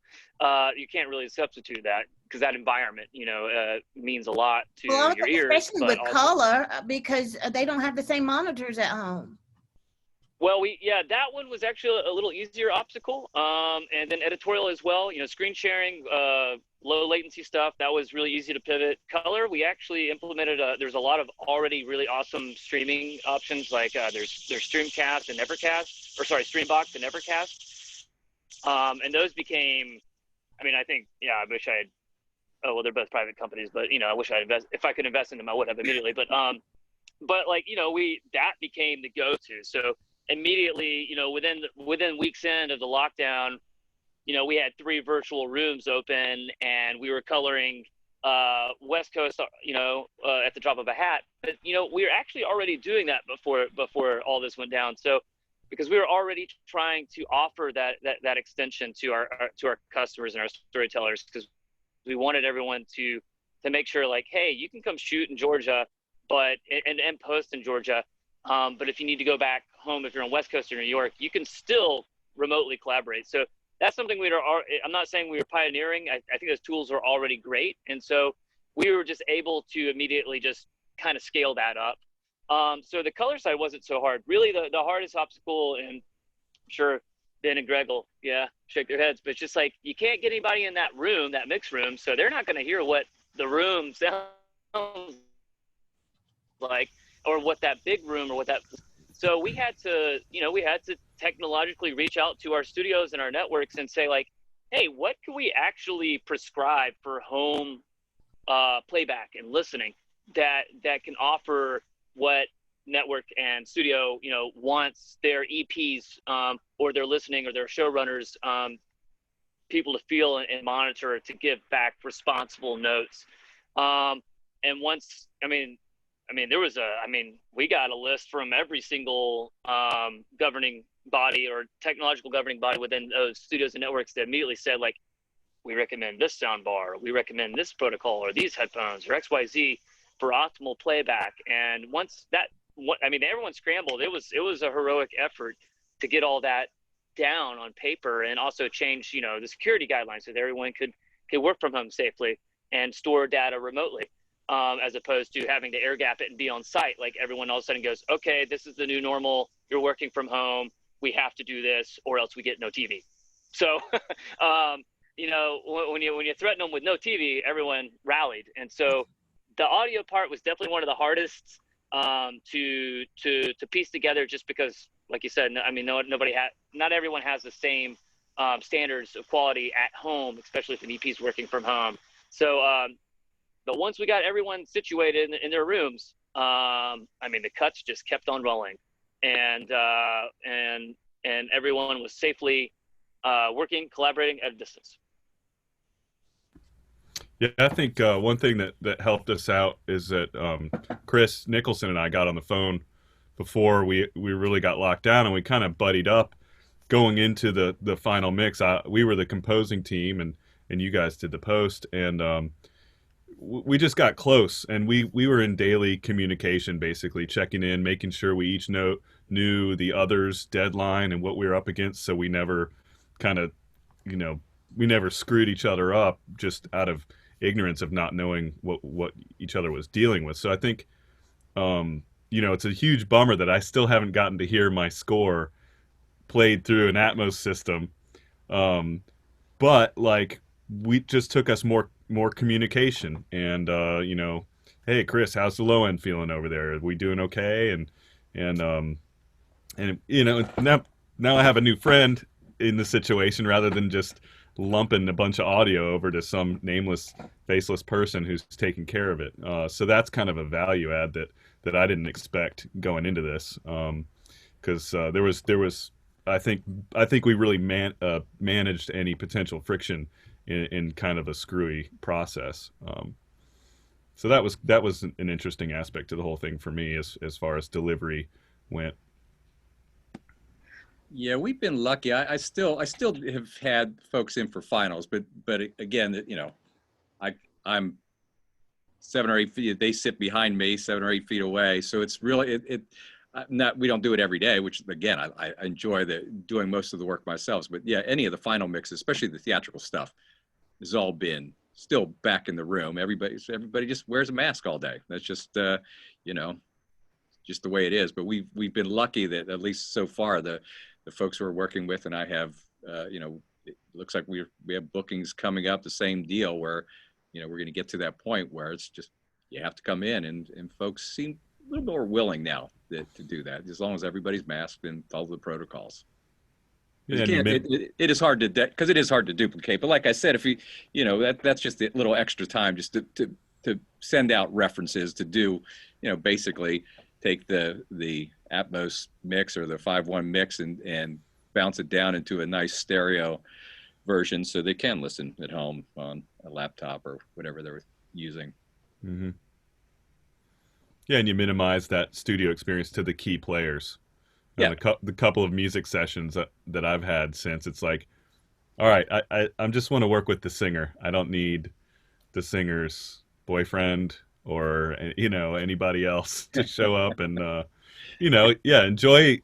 you can't really substitute that, because that environment, you know, means a lot to your ears. Especially with color, because they don't have the same monitors at home. Well, that one was actually a little easier obstacle. And then editorial as well, you know, screen sharing, low latency stuff, that was really easy to pivot. Color, we actually implemented, there's a lot of already really awesome streaming options, like there's Streamcast and Evercast, or sorry, Streambox and Evercast. And those became, I mean, I think, yeah, I wish I had, well, they're both private companies, but, you know, I wish if I could invest in them, I would have immediately. But like, you know, that became the go-to. So immediately, you know, within weeks end of the lockdown, you know, we had 3 virtual rooms open, and we were coloring West Coast, you know, at the drop of a hat. But, you know, we were actually already doing that before all this went down. So, because we were already trying to offer that extension to our customers and our storytellers, because we wanted everyone to make sure, like, hey, you can come shoot in Georgia but and post in Georgia. But if you need to go back home, if you're on West Coast or New York, you can still remotely collaborate. So that's something I'm not saying we were pioneering. I think those tools are already great. And so we were just able to immediately just kind of scale that up. So the color side wasn't so hard. Really, the hardest obstacle, and I'm sure Ben and Greg will, shake their heads, but it's just like, you can't get anybody in that room, that mix room, so they're not going to hear what the room sounds like, or what that big room, or what that. So we had to technologically reach out to our studios and our networks and say, like, hey, what can we actually prescribe for home playback and listening that can offer what network and studio wants their EPs or their listening or their showrunners people to feel and monitor, to give back responsible notes. And once, we got a list from every single governing body or technological governing body within those studios and networks that immediately said, like, we recommend this sound bar, or we recommend this protocol, or these headphones, or XYZ for optimal playback. And once that, everyone scrambled. It was a heroic effort to get all that down on paper, and also change, the security guidelines so that everyone could work from home safely and store data remotely, as opposed to having to air gap it and be on site. Like, everyone all of a sudden goes, okay, this is the new normal. You're working from home. We have to do this, or else we get no TV. So, when you threaten them with no TV, everyone rallied. And so the audio part was definitely one of the hardest to piece together, just because, like you said, not everyone has the same standards of quality at home, especially if an EP's working from home. So, but once we got everyone situated in their rooms, the cuts just kept on rolling, and everyone was safely working, collaborating at a distance. Yeah, I think one thing that helped us out is that Chris Nicholson and I got on the phone before we really got locked down, and we kind of buddied up going into the final mix. We were the composing team, and you guys did the post, and we just got close, and we were in daily communication, basically checking in, making sure we each knew the other's deadline and what we were up against, so we never we never screwed each other up just out of ignorance of not knowing what each other was dealing with. So I think it's a huge bummer that I still haven't gotten to hear my score played through an Atmos system, but like, we just took us more communication, and hey Chris, how's the low end feeling over there? Are we doing okay? And now I have a new friend in the situation, rather than just lumping a bunch of audio over to some nameless, faceless person who's taking care of it. So that's kind of a value add that I didn't expect going into this, because there was I think we really managed any potential friction in kind of a screwy process. So that was an interesting aspect to the whole thing for me, as far as delivery went. Yeah, we've been lucky. I still have had folks in for finals, but again, I'm 7 or 8 feet. They sit behind me 7 or 8 feet away. So it's really we don't do it every day, which again, I enjoy doing most of the work myself. But yeah, any of the final mixes, especially the theatrical stuff, has all been still back in the room. Everybody just wears a mask all day. That's just just the way it is. But we've been lucky that at least so far the folks we're working with, and I have it looks like we have bookings coming up, the same deal where we're going to get to that point where it's just you have to come in, and folks seem a little more willing now to do that, as long as everybody's masked and follow the protocols. Yeah, it is hard to because it is hard to duplicate. But like I said, if that's just a little extra time just to send out references, to do basically take the Atmos mix or the 5.1 mix and bounce it down into a nice stereo version, so they can listen at home on a laptop or whatever they're using. Mm-hmm. Yeah, and you minimize that studio experience to the key players. Yeah. The couple of music sessions that I've had since, it's like, all right, I just want to work with the singer. I don't need the singer's boyfriend or anybody else to show up and enjoy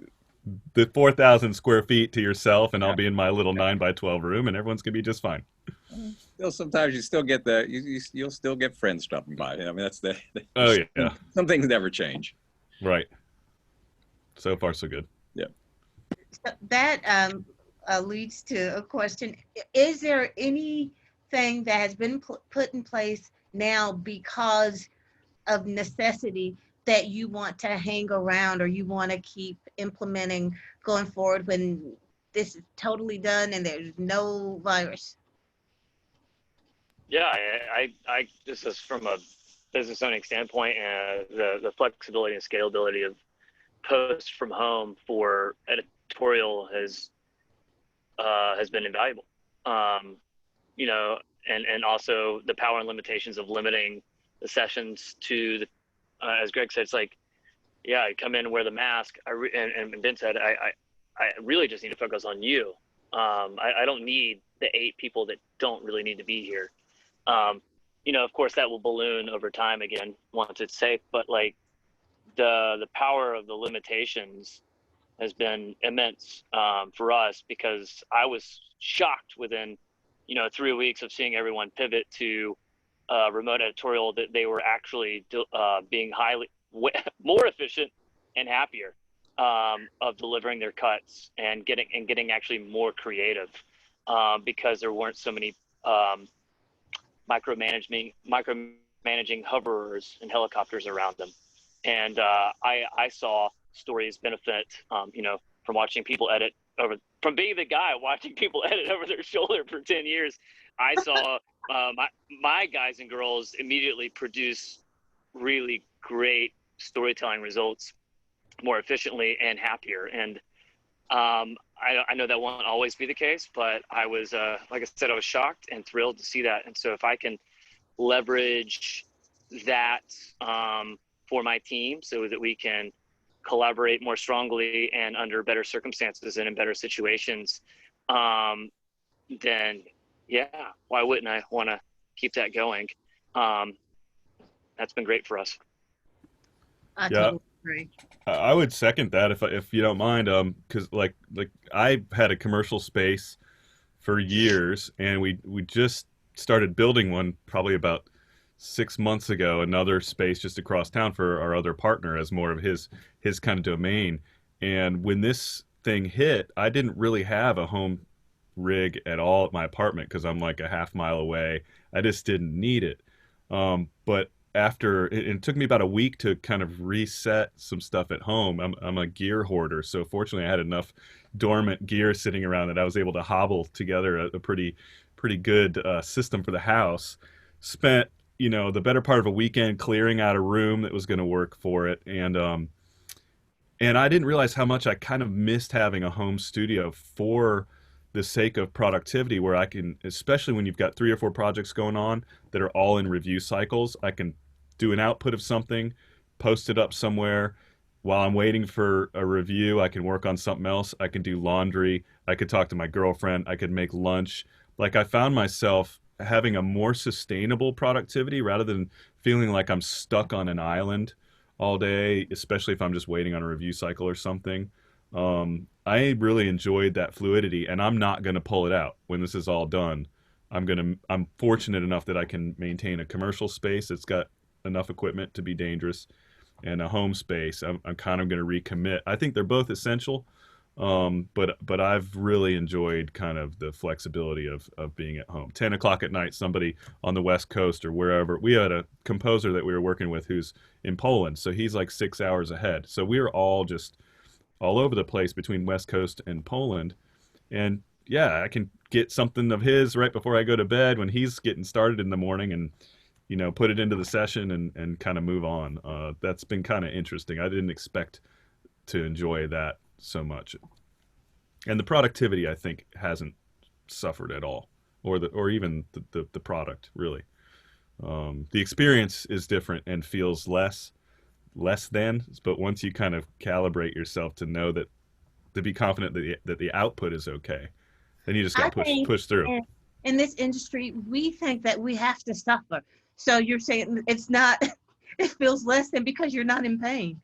the 4,000 square feet to yourself, and I'll be in my little 9x12 room, and everyone's gonna be just fine. Still, sometimes you still get you'll still get friends stopping by. I mean, that's the Oh yeah, some things never change. right. So far, so good. Yeah. So that leads to a question. Is there anything that has been put in place now because of necessity that you want to hang around or you want to keep implementing going forward when this is totally done and there's no virus? Yeah, I this is from a business owning standpoint, and the flexibility and scalability of post from home for editorial has been invaluable. And also the power and limitations of limiting the sessions to the, as Greg said, it's like, yeah, I come in and wear the mask. And Ben said, I really just need to focus on you. I don't need the 8 people that don't really need to be here. Of course that will balloon over time again once it's safe, but like the power of the limitations has been immense for us, because I was shocked within 3 weeks of seeing everyone pivot to remote editorial that they were actually being more efficient and happier of delivering their cuts and getting actually more creative because there weren't so many micromanaging hoverers and helicopters around them. And I saw stories benefit, from watching people edit from being the guy watching people edit over their shoulder for 10 years. I saw my guys and girls immediately produce really great storytelling results more efficiently and happier. And I know that won't always be the case, but I was, like I said, I was shocked and thrilled to see that. And so if I can leverage that for my team so that we can collaborate more strongly and under better circumstances and in better situations, then yeah, why wouldn't I want to keep that going? That's been great for us. I totally agree. I would second that if you don't mind, because like I had a commercial space for years, and we just started building one probably about 6 months ago, another space just across town for our other partner as more of his kind of domain. And when this thing hit, I didn't really have a home rig at all at my apartment because I'm like a half mile away. I just didn't need it. But after it took me about a week to kind of reset some stuff at home. I'm a gear hoarder, so fortunately I had enough dormant gear sitting around that I was able to hobble together a pretty good system for the house. Spent the better part of a weekend clearing out a room that was going to work for it, and I didn't realize how much I kind of missed having a home studio for the sake of productivity, where I can, especially when you've got 3 or 4 projects going on that are all in review cycles, I can do an output of something, post it up somewhere. While I'm waiting for a review, I can work on something else. I can do laundry. I could talk to my girlfriend. I could make lunch. Like, I found myself having a more sustainable productivity rather than feeling like I'm stuck on an island all day, especially if I'm just waiting on a review cycle or something. I really enjoyed that fluidity, and I'm not going to pull it out when this is all done. I'm fortunate enough that I can maintain a commercial space that's got enough equipment to be dangerous, and a home space. I'm kind of going to recommit. I think they're both essential, but I've really enjoyed kind of the flexibility of being at home. 10 o'clock at night, somebody on the West Coast or wherever. We had a composer that we were working with who's in Poland, so he's like 6 hours ahead. So we were all just all over the place between West Coast and Poland. And yeah, I can get something of his right before I go to bed when he's getting started in the morning, and put it into the session and kind of move on. That's been kind of interesting. I didn't expect to enjoy that so much. And the productivity, I think, hasn't suffered at all, or even the product, really. The experience is different and feels less than, but once you kind of calibrate yourself to know that, to be confident that the output is okay, then you just got to push through. In this industry, we think that we have to suffer. So you're saying it's not it feels less than because you're not in pain.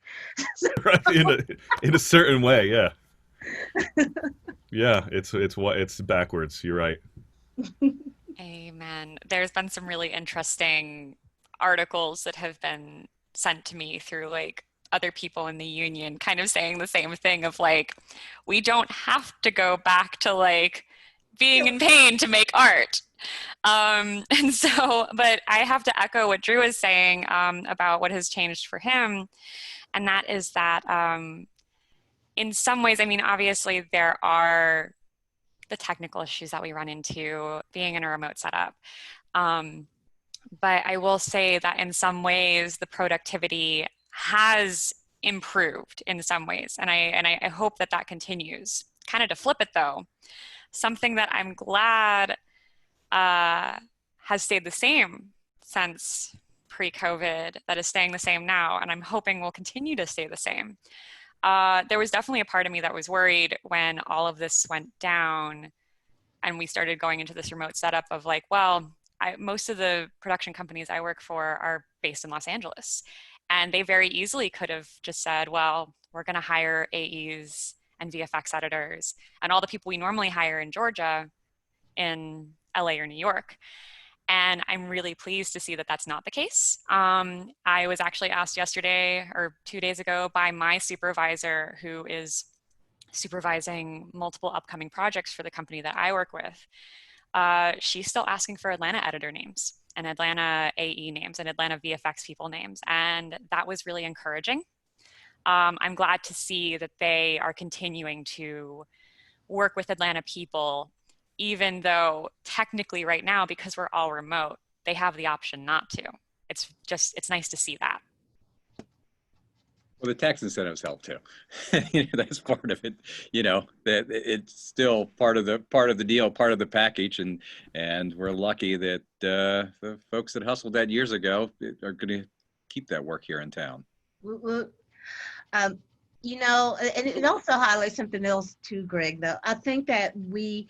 Right, in a certain way, yeah. Yeah, it's backwards. You're right. Amen. There's been some really interesting articles that have been sent to me through like other people in the union kind of saying the same thing of like, we don't have to go back to like being in pain to make art. And so, but I have to echo what Drew is saying about what has changed for him. And that is that in some ways, I mean, obviously there are the technical issues that we run into being in a remote setup. But I will say that in some ways, the productivity has improved in some ways. And I hope that that continues. Kind of to flip it though, something that I'm glad has stayed the same since pre-COVID, that is staying the same now, and I'm hoping will continue to stay the same. There was definitely a part of me that was worried when all of this went down and we started going into this remote setup of like, well, most of the production companies I work for are based in Los Angeles. And they very easily could have just said, well, we're going to hire AEs and VFX editors and all the people we normally hire in Georgia in LA or New York. And I'm really pleased to see that that's not the case. I was actually asked yesterday or 2 days ago by my supervisor, who is supervising multiple upcoming projects for the company that I work with. She's still asking for Atlanta editor names and Atlanta AE names and Atlanta VFX people names. And that was really encouraging. I'm glad to see that they are continuing to work with Atlanta people, even though technically right now, because we're all remote, they have the option not to. It's nice to see that. Well, the tax incentives help too. That's part of it. That it's still part of the deal, part of the package, and we're lucky that the folks that hustled that years ago are going to keep that work here in town. And it also highlights something else too, Greg. Though I think that we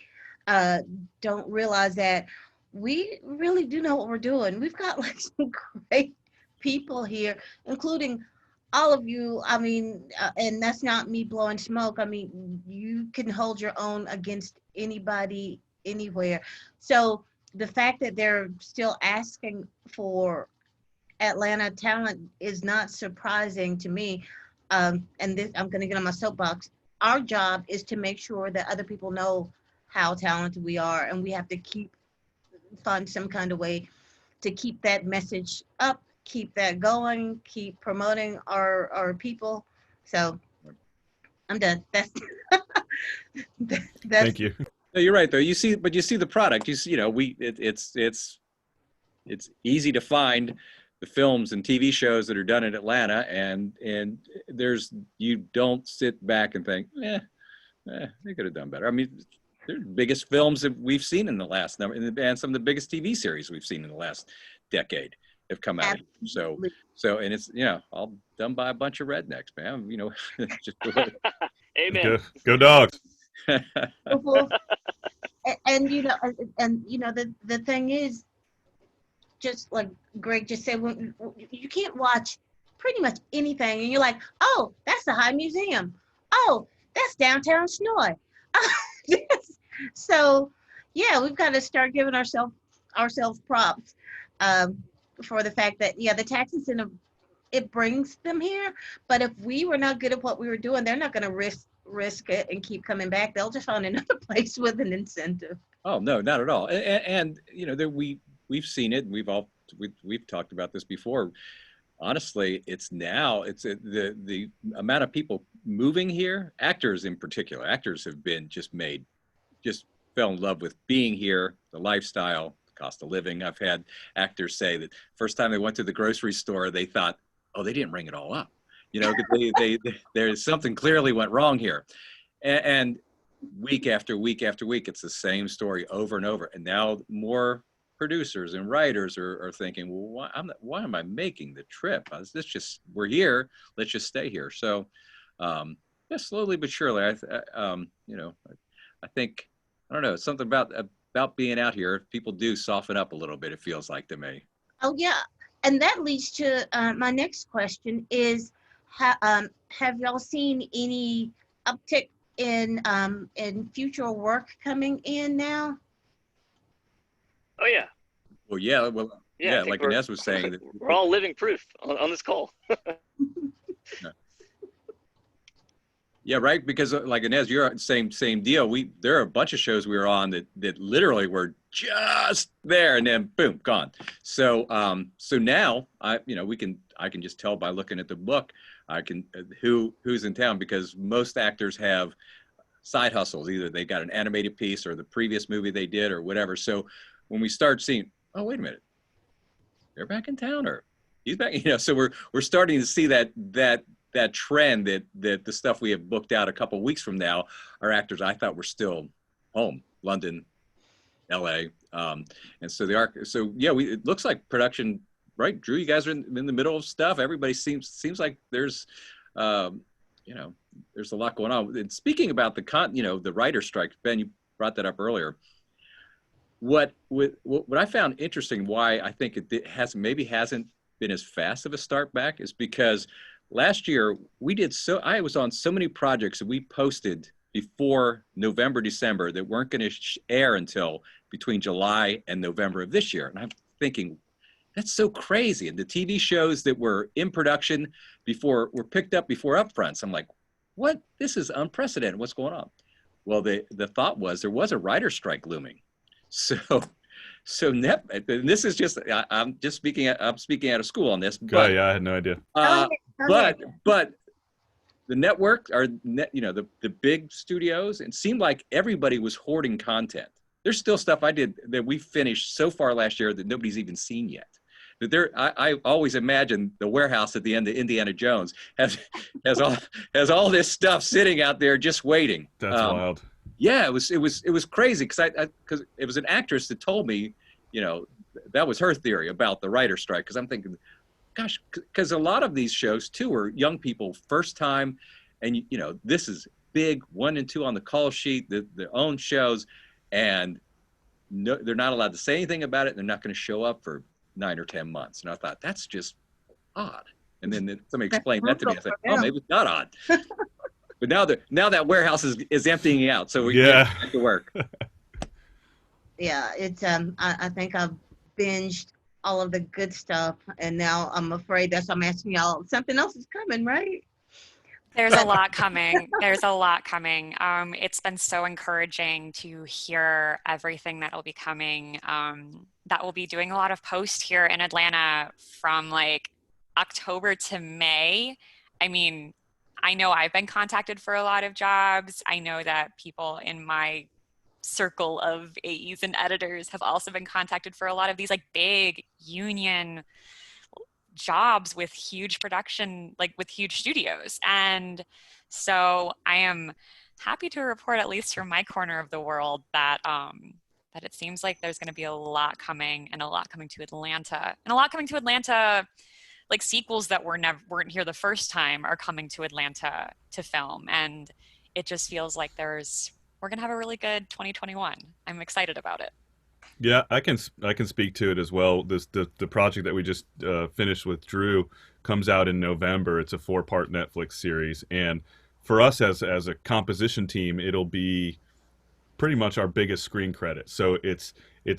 don't realize that we really do know what we're doing. We've got like some great people here, including all of you. I mean, and that's not me blowing smoke. I mean, you can hold your own against anybody, anywhere. So the fact that they're still asking for Atlanta talent is not surprising to me. And this, I'm going to get on my soapbox. Our job is to make sure that other people know how talented we are, and we have to find some kind of way to keep that message up, keep that going, keep promoting our people. So I'm done. That's Thank you. No, you're right though. You see the product. It's easy to find the films and TV shows that are done in Atlanta, and you don't sit back and think, they could have done better. I mean, they're the biggest films that we've seen in the last number, and some of the biggest TV series we've seen in the last decade have come out. So and it's all done by a bunch of rednecks, man. Just Amen. Go Dogs. and the thing is, just like Greg just said, when you can't watch pretty much anything and you're like, oh, that's the High Museum, oh, that's downtown Shnoy. So yeah, we've got to start giving ourselves props for the fact that the tax incentive, it brings them here, but if we were not good at what we were doing, they're not going to risk it and keep coming back. They'll just find another place with an incentive. Oh no, not at all. And we've seen it. We've talked about this before. Honestly, it's the amount of people moving here. Actors in particular. Actors have been just fell in love with being here, the lifestyle, the cost of living. I've had actors say that first time they went to the grocery store, they thought, oh, they didn't ring it all up. There's something clearly went wrong here. And week after week after week, it's the same story over and over. And now more producers and writers are thinking, well, why am I making the trip? We're here, let's just stay here. So slowly but surely, I think, I don't know, it's something about being out here. People do soften up a little bit, it feels like to me. Oh yeah, And that leads to my next question is, have y'all seen any uptick in future work coming in now? Oh yeah. Well, yeah, well, Yeah, I yeah, think like we're- Inëz was saying, that We're all living proof on this call. yeah, right. Because like Inëz, you're same deal. There are a bunch of shows we were on that literally were just there and then boom, gone. So so now I can just tell by looking at the book, I can who's in town, because most actors have side hustles. Either they got an animated piece or the previous movie they did or whatever. So when we start seeing, oh wait a minute, they're back in town, or he's back, so we're starting to see that trend that the stuff we have booked out a couple of weeks from now are actors I thought were still home, London, LA. And so yeah, it looks like production, right? Drew, you guys are in the middle of stuff. Everybody seems like there's there's a lot going on. And speaking about the writer strike, Ben, you brought that up earlier. What I found interesting, why I think it hasn't been as fast of a start back, is because last year I was on so many projects that we posted before November, December that weren't going to air until between July and November of this year. And I'm thinking, that's so crazy. And the TV shows that were in production were picked up before upfronts. I'm like, what? This is unprecedented. What's going on? Well, the thought was there was a writer's strike looming. So and this is just, I'm speaking out of school on this. But, yeah, I had no idea. But the network, the big studios, it seemed like everybody was hoarding content. There's still stuff I did that we finished so far last year that nobody's even seen yet. I always imagine the warehouse at the end of Indiana Jones has all this stuff sitting out there just waiting. That's wild. Yeah, it was crazy because it was an actress that told me, that was her theory about the writer's strike. Because I'm thinking, gosh, because a lot of these shows too are young people first time, and this is big 1 and 2 on the call sheet, their own shows, and no, they're not allowed to say anything about it. They're not going to show up for 9 or 10 months. And I thought, that's just odd. And then somebody explained that to me. I said, oh, maybe it's not odd. But now that warehouse is emptying out, so we get back to work. Yeah, it's I think I've binged all of the good stuff, and now I'm afraid that's why I'm asking y'all. Something else is coming, right? There's a lot coming. There's a lot coming. It's been so encouraging to hear everything that will be coming. That will be doing a lot of posts here in Atlanta from like October to May. I mean, I know I've been contacted for a lot of jobs. I know that people in my circle of AEs and editors have also been contacted for a lot of these like big union jobs with huge production, like with huge studios. And so I am happy to report, at least from my corner of the world, that that it seems like there's going to be a lot coming, and a lot coming to Atlanta, and a lot coming to Atlanta. Like sequels that weren't here the first time are coming to Atlanta to film, and it just feels like we're gonna have a really good 2021. I'm excited about it. Yeah, I can speak to it as well. The project that we just finished with Drew comes out in November. It's a 4-part Netflix series, and for us as a composition team, it'll be pretty much our biggest screen credit. So it's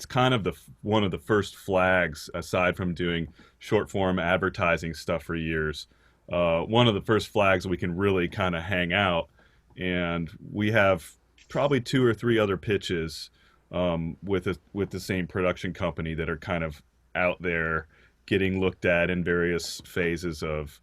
kind of one of the first flags, aside from doing short form advertising stuff for years. One of the first flags we can really kind of hang out, and we have probably 2 or 3 other pitches with the same production company that are kind of out there getting looked at in various phases of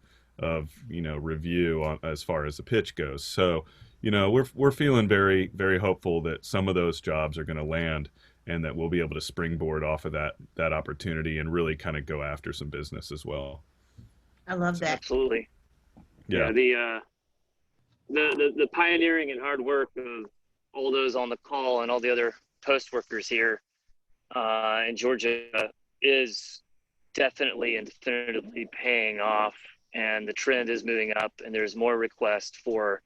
review as far as the pitch goes. So we're feeling very, very hopeful that some of those jobs are going to land, and that we'll be able to springboard off of that opportunity and really kind of go after some business as well. I love that. Absolutely. Yeah. The pioneering and hard work of all those on the call and all the other post workers here in Georgia is definitely and definitively paying off, and the trend is moving up, and there's more requests for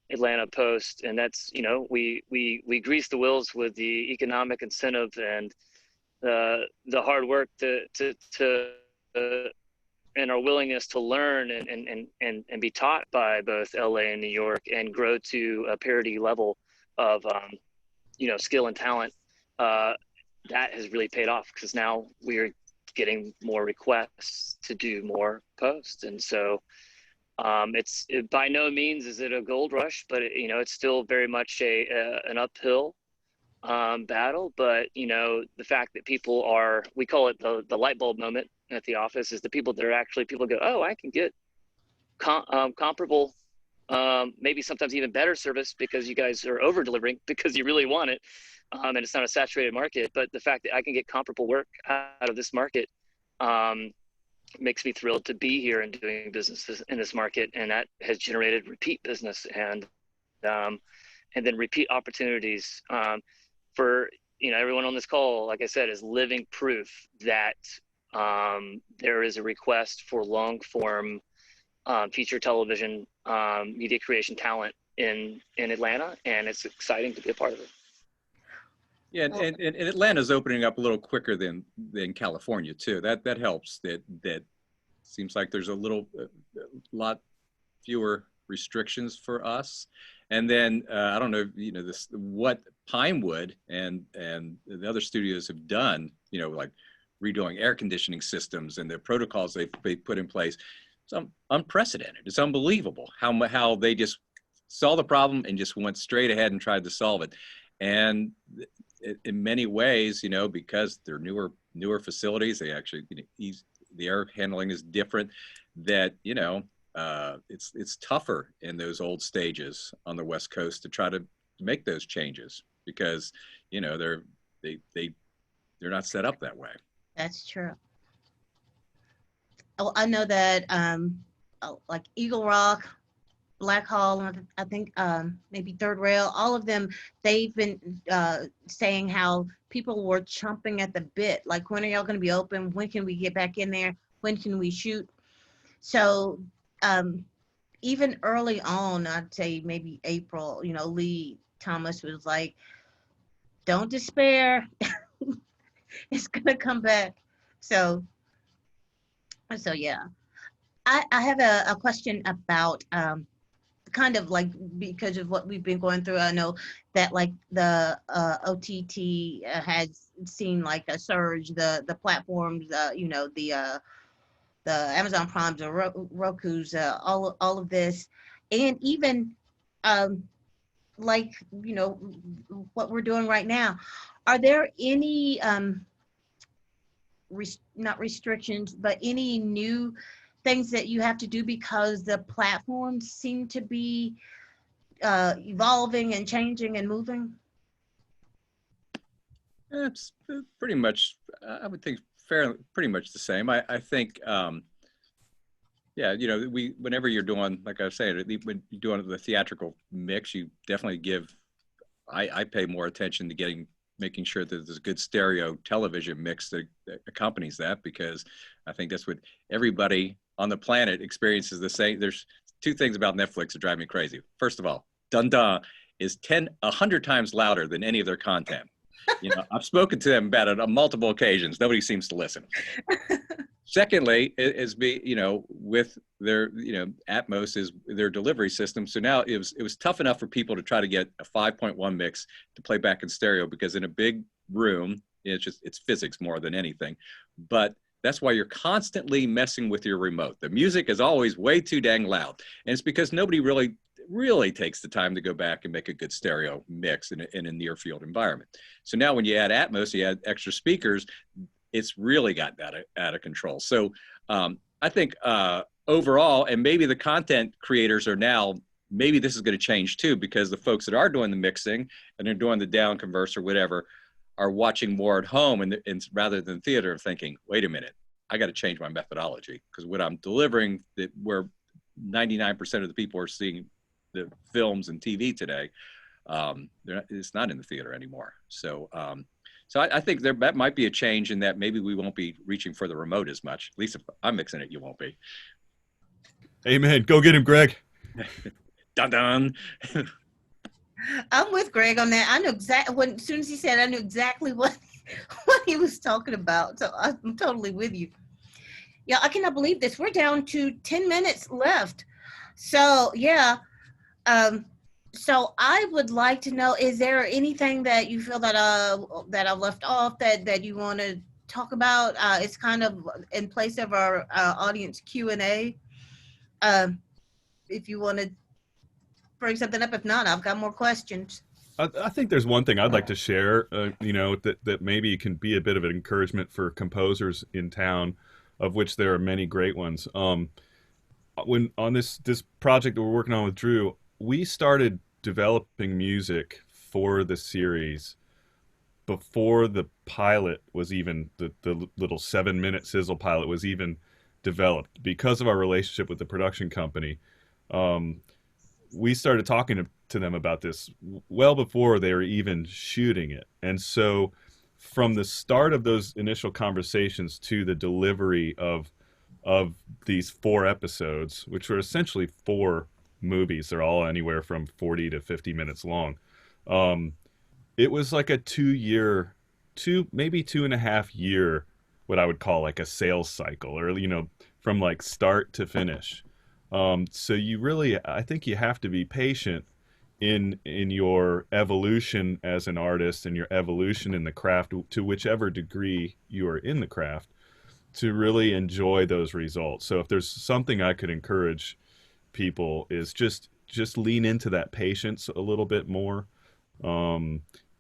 Atlanta Post, and that's we grease the wheels with the economic incentive and the hard work to and our willingness to learn and be taught by both LA and New York and grow to a parity level of skill and talent, that has really paid off, because now we're getting more requests to do more posts. And so it by no means is it a gold rush, but it's still very much an uphill battle. But the fact that people are, we call it the light bulb moment at the office, is the people that are actually, people go, oh, I can get comparable, maybe sometimes even better service because you guys are over delivering because you really want it, and it's not a saturated market. But the fact that I can get comparable work out of this market makes me thrilled to be here and doing business in this market, and that has generated repeat business and then repeat opportunities for everyone on this call. Like I said, is living proof that there is a request for long form feature television media creation talent in Atlanta, and it's exciting to be a part of it. Yeah, and Atlanta's opening up a little quicker than California too. That helps. That seems like there's a lot fewer restrictions for us. And then I don't know, what Pinewood and the other studios have done, like redoing air conditioning systems and the protocols they put in place. It's unprecedented. It's unbelievable how they just saw the problem and just went straight ahead and tried to solve it. And in many ways, because they're newer facilities, they actually, the air handling is different, that, it's tougher in those old stages on the West Coast to try to make those changes, because, they're not set up that way. That's true. Oh, I know that like Eagle Rock, Black Hall, I think maybe Third Rail, all of them, they've been saying how people were chomping at the bit. Like, when are y'all going to be open? When can we get back in there? When can we shoot? So even early on, I'd say maybe April, Lee Thomas was like, don't despair. It's going to come back. So yeah. I have a question about kind of like, because of what we've been going through. I know that like the OTT has seen like a surge, the platforms, the Amazon Primes, the Roku's, all of this, and even like what we're doing right now. Are there any not restrictions, but any new things that you have to do because the platforms seem to be evolving and changing and moving? It's pretty much, I would think, pretty much the same. I think, yeah, whenever you're doing, like I was saying, when you're doing the theatrical mix, you definitely I pay more attention to making sure that there's a good stereo television mix that accompanies that, because I think that's what everybody on the planet experiences the same. There's two things about Netflix that drive me crazy. First of all, Dun is 100 times louder than any of their content. I've spoken to them about it on multiple occasions. Nobody seems to listen. Secondly, with their, Atmos is their delivery system. So now it was tough enough for people to try to get a 5.1 mix to play back in stereo, because in a big room, it's physics more than anything. But that's why you're constantly messing with your remote. The music is always way too dang loud. And it's because nobody really takes the time to go back and make a good stereo mix in a near field environment. So now when you add Atmos, you add extra speakers, it's really gotten out of control. So I think overall, and maybe the content creators are now, maybe this is going to change too, because the folks that are doing the mixing and they're doing the down converse or whatever are watching more at home, and rather than theater, thinking, wait a minute, I got to change my methodology, because what I'm delivering, where 99% of the people are seeing the films and TV today, it's not in the theater anymore. So I think that might be a change in that maybe we won't be reaching for the remote as much. At least if I'm mixing it, you won't be. Amen. Go get him, Greg. Dun dun. I'm with Greg on that. I knew exactly as soon as he said, I knew exactly what he was talking about. So I'm totally with you. Yeah, I cannot believe this. We're down to 10 minutes left. So yeah, so I would like to know, is there anything that you feel that that I've left off that you want to talk about? It's kind of in place of our audience Q&A. If you want to bring something up, if not, I've got more questions. I think there's one thing I'd like to share, that maybe can be a bit of an encouragement for composers in town, of which there are many great ones. When on this project that we're working on with Drew, we started developing music for the series before the pilot was even, the little 7-minute sizzle pilot was even developed. Because of our relationship with the production company, we started talking to them about this well before they were even shooting it. And so from the start of those initial conversations to the delivery of these 4 episodes, which were essentially 4 movies, they're all anywhere from 40 to 50 minutes long. It was like a 2-year, maybe 2.5 year, what I would call like a sales cycle, or, from like start to finish. So you really, I think you have to be patient in your evolution as an artist and your evolution in the craft, to whichever degree you are in the craft, to really enjoy those results. So if there's something I could encourage people, is just lean into that patience a little bit more,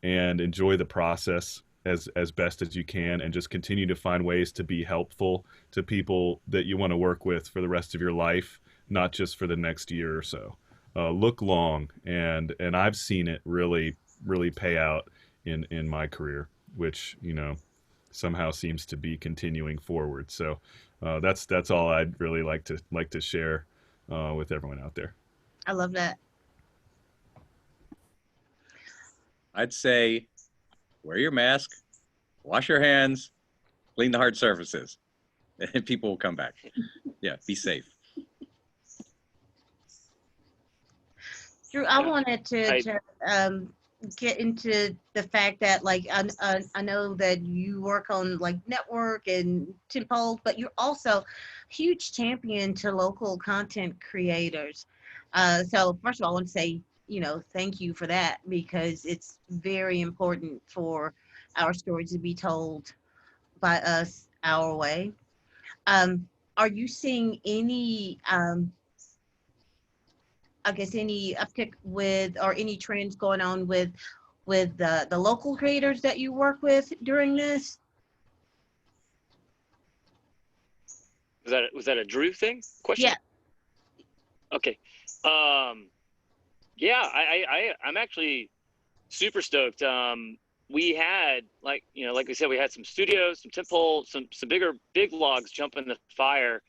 and enjoy the process as best as you can, and just continue to find ways to be helpful to people that you want to work with for the rest of your life, not just for the next year or so. Look long, and I've seen it really pay out in my career, which somehow seems to be continuing forward. So that's all I'd really like to share with everyone out there. I love that. I'd say wear your mask, wash your hands, clean the hard surfaces, and people will come back. Yeah, be safe. Drew, I wanted to get into the fact that, like, I know that you work on like network and tempo, but you're also a huge champion to local content creators. So first of all, I want to say, thank you for that, because it's very important for our stories to be told by us our way. Are you seeing any any uptick with, or any trends going on with the local creators that you work with during this? Was that a Drew thing? Question? Yeah. Okay. Yeah, I'm actually super stoked. We had, like we said, we had some studios, some tentpole, some big logs jump in the fire,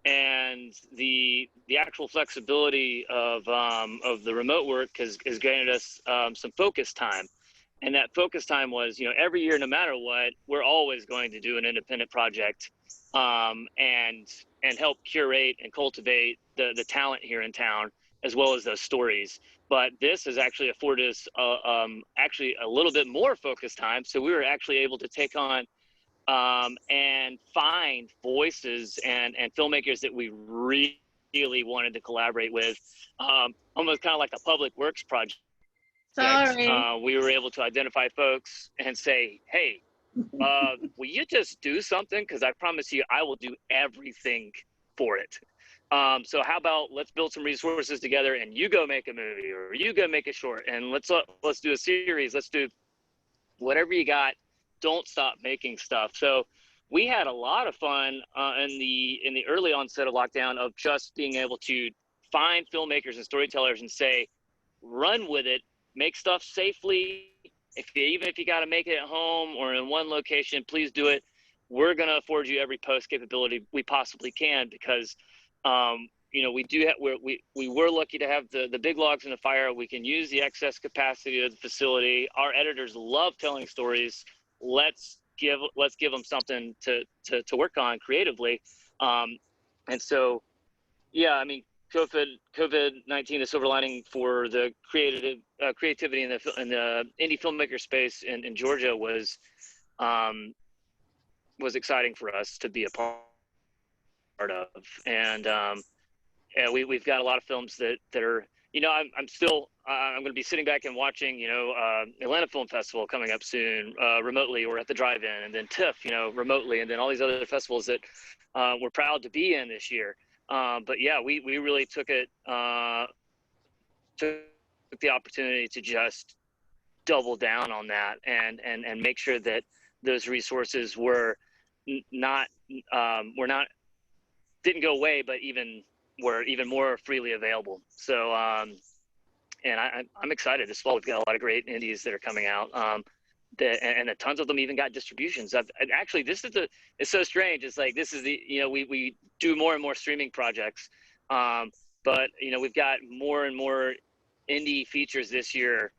and the actual flexibility of the remote work has granted us some focus time. And that focus time was, every year, no matter what, we're always going to do an independent project, and help curate and cultivate the talent here in town, as well as those stories. But this has actually afforded us actually a little bit more focus time. So we were actually able to take on and find voices and filmmakers that we really wanted to collaborate with, almost kind of like a public works project. Sorry. We were able to identify folks and say, hey, will you just do something? Because I promise you, I will do everything for it. So how about let's build some resources together, and you go make a movie, or you go make a short, and let's do a series. Let's do whatever you got. Don't stop making stuff. So we had a lot of fun in the early onset of lockdown, of just being able to find filmmakers and storytellers and say, run with it, make stuff safely. Even if you got to make it at home or in one location, please do it. We're going to afford you every post capability we possibly can, because we were lucky to have the big logs in the fire. We can use the excess capacity of the facility. Our editors love telling stories. Let's give them something to work on creatively. And so, yeah, I mean, COVID-19, the silver lining for the creativity in the indie filmmaker space in Georgia was exciting for us to be a part of. And we've got a lot of films that are, I'm still, I'm going to be sitting back and watching, Atlanta Film Festival coming up soon, remotely, or at the drive-in, and then TIFF, remotely, and then all these other festivals that we're proud to be in this year. But yeah, we really took the opportunity to just double down on that and make sure that those resources were not didn't go away, but were even more freely available. So and I'm excited this fall. We've got a lot of great indies that are coming out, and tons of them even got distributions. Actually, it's so strange. It's like, this is we do more and more streaming projects, but we've got more and more indie features this year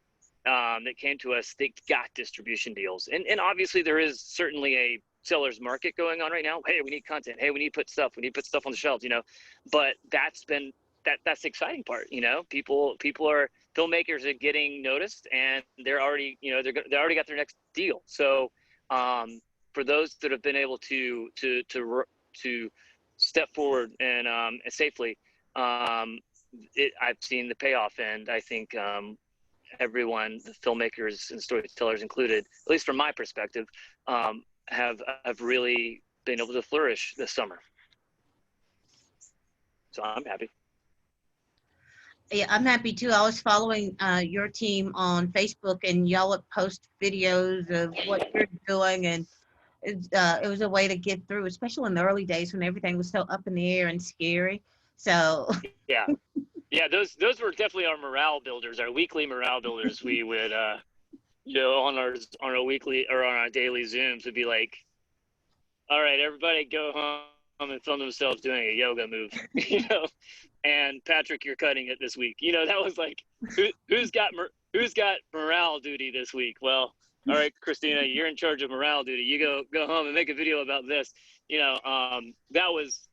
that came to us that got distribution deals. And obviously there is certainly a seller's market going on right now. Hey, we need content. Hey, we need to put stuff on the shelves, but that's the exciting part. Filmmakers are getting noticed, and they're already, they already got their next deal. So for those that have been able to step forward and safely, I've seen the payoff, and I think everyone, the filmmakers and storytellers included, at least from my perspective, have really been able to flourish this summer. So I'm happy. Yeah, I'm happy too. I was following your team on Facebook, and y'all would post videos of what you're doing, and it was a way to get through, especially in the early days when everything was so up in the air and scary. So yeah, those were definitely our morale builders, our weekly morale builders. We would on our weekly or on our daily Zooms would be like, all right, everybody go home and film themselves doing a yoga move, and Patrick, you're cutting it this week. That was like, who's got morale duty this week? Well, all right, Christina, you're in charge of morale duty. You go home and make a video about this. That was,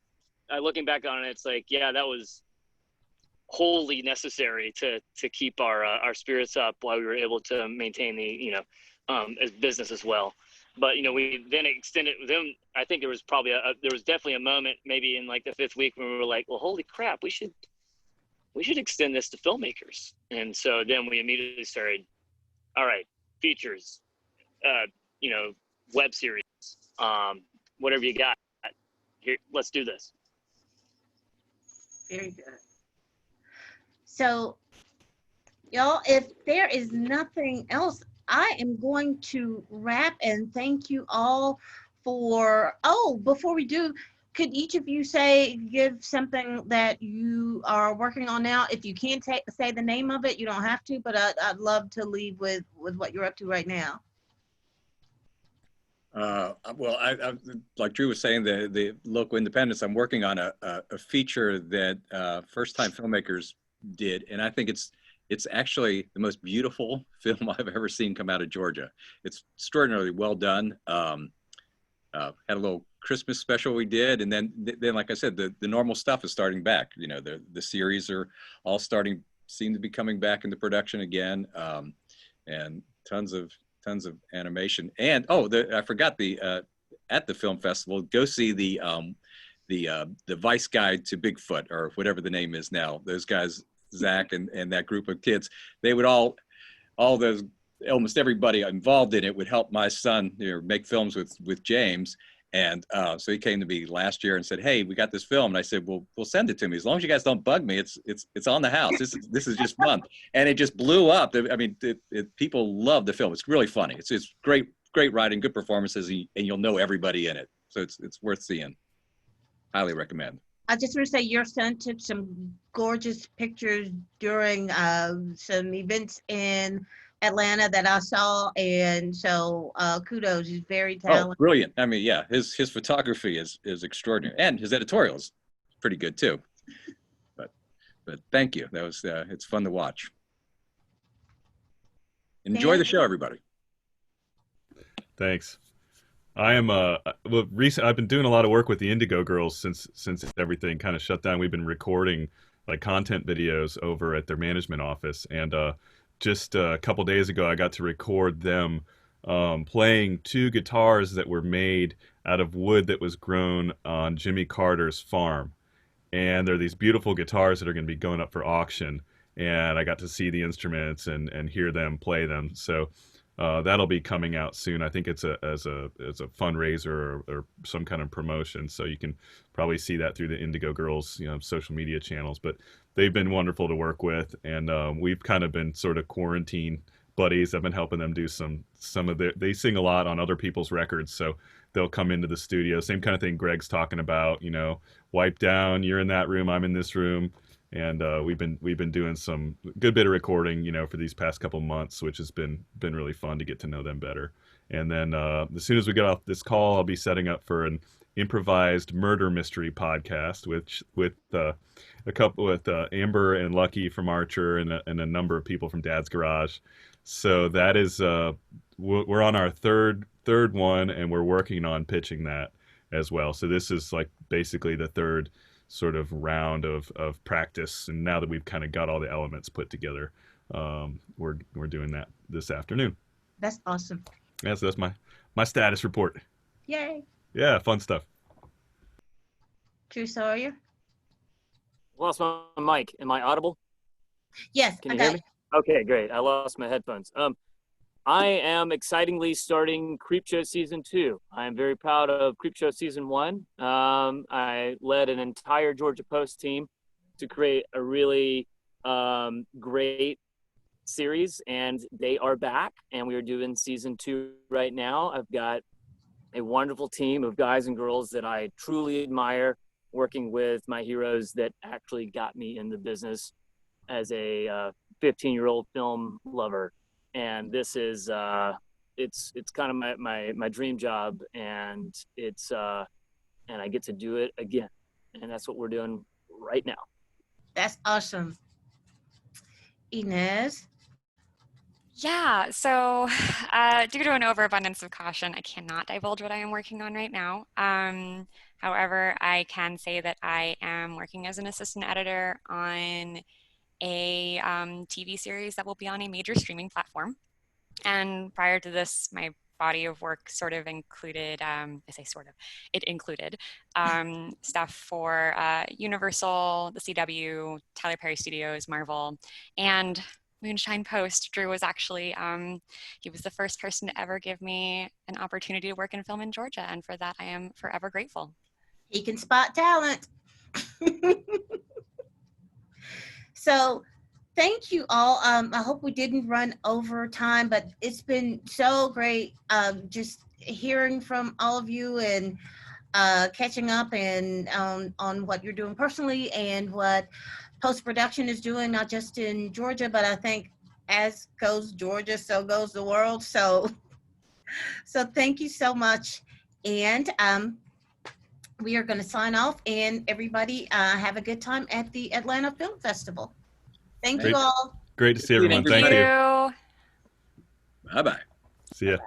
looking back on it, it's like, yeah, that was wholly necessary to keep our spirits up while we were able to maintain the as business as well. But we then extended them. I think there was definitely a moment maybe in like the 5th week when we were like, well, holy crap, we should extend this to filmmakers. And so then we immediately started, all right, features, web series, whatever you got here, let's do this. very good. So, y'all, if there is nothing else, I am going to wrap and thank you all for, before we do, could each of you give something that you are working on now? If you can't say the name of it, you don't have to, but I'd love to leave with what you're up to right now. Well, I like Drew was saying, the local independents, I'm working on a feature that first-time filmmakers did, and I think it's actually the most beautiful film I've ever seen come out of Georgia. It's extraordinarily well done. Had a little Christmas special we did, and then like I said, the normal stuff is starting back. The series are all seem to be coming back into production again, and tons of animation. And I forgot at the film festival, go see the Vice Guide to Bigfoot, or whatever the name is now. Those guys, Zach and that group of kids, they would almost everybody involved in it would help my son make films with James. And so he came to me last year and said, hey, we got this film. And I said, well, we'll send it to me. As long as you guys don't bug me, it's on the house. This is just fun. And it just blew up. I mean, people love the film. It's really funny. It's great writing, good performances, and you'll know everybody in it. So it's worth seeing. Highly recommend. I just want to say your son took some gorgeous pictures during some events in Atlanta that I saw, and so kudos. He's very talented. Oh, brilliant. I mean, yeah, his photography is extraordinary, and his editorial is pretty good too. But thank you. That was it's fun to watch. Enjoy the show, everybody. Thanks. I am I've been doing a lot of work with the Indigo Girls since everything kind of shut down. We've been recording like content videos over at their management office, and just a couple days ago I got to record them playing two guitars that were made out of wood that was grown on Jimmy Carter's farm. And they're these beautiful guitars that are going to be going up for auction. And I got to see the instruments and hear them play them. So that'll be coming out soon. I think it's as a fundraiser or some kind of promotion. So you can probably see that through the Indigo Girls, social media channels. But they've been wonderful to work with, and we've kind of been sort of quarantine buddies. I've been helping them do some of their. They sing a lot on other people's records, so they'll come into the studio. Same kind of thing Greg's talking about. Wipe down. You're in that room. I'm in this room. And we've been doing some good bit of recording, for these past couple months, which has been really fun to get to know them better. And then as soon as we get off this call, I'll be setting up for an improvised murder mystery podcast, with Amber and Lucky from Archer and a number of people from Dad's Garage. So that is we're on our third one, and we're working on pitching that as well. So this is like basically the third sort of round of practice, and now that we've kind of got all the elements put together, we're doing that this afternoon. That's awesome. Yeah, so that's my status report. Yay. Yeah, fun stuff. True Sawyer? Lost my mic. Am I audible? Yes, Can you hear me? Okay, great. I lost my headphones. I am excitingly starting Creepshow Season 2. I am very proud of Creepshow Season 1. I led an entire Georgia Post team to create a really great series, and they are back, and we are doing Season 2 right now. I've got a wonderful team of guys and girls that I truly admire, working with my heroes that actually got me in the business as a 15-year-old film lover. And this is it's kind of my dream job, and it's and I get to do it again, and that's what we're doing right now. That's awesome. Inëz? Yeah, so due to an overabundance of caution, I cannot divulge what I am working on right now. However, I can say that I am working as an assistant editor on a TV series that will be on a major streaming platform. And prior to this, my body of work sort of included, I say sort of, it included stuff for Universal, the CW, Tyler Perry Studios, Marvel, and Moonshine Post. Drew was actually, he was the first person to ever give me an opportunity to work in film in Georgia. And for that, I am forever grateful. He can spot talent. So thank you all. I hope we didn't run over time, but it's been so great just hearing from all of you and catching up and on what you're doing personally and what post-production is doing, not just in Georgia, but I think as goes Georgia, so goes the world. So thank you so much. And we are going to sign off, and everybody have a good time at the Atlanta Film Festival. Thank you all. Great to see everyone. Thank you. Bye-bye. See ya.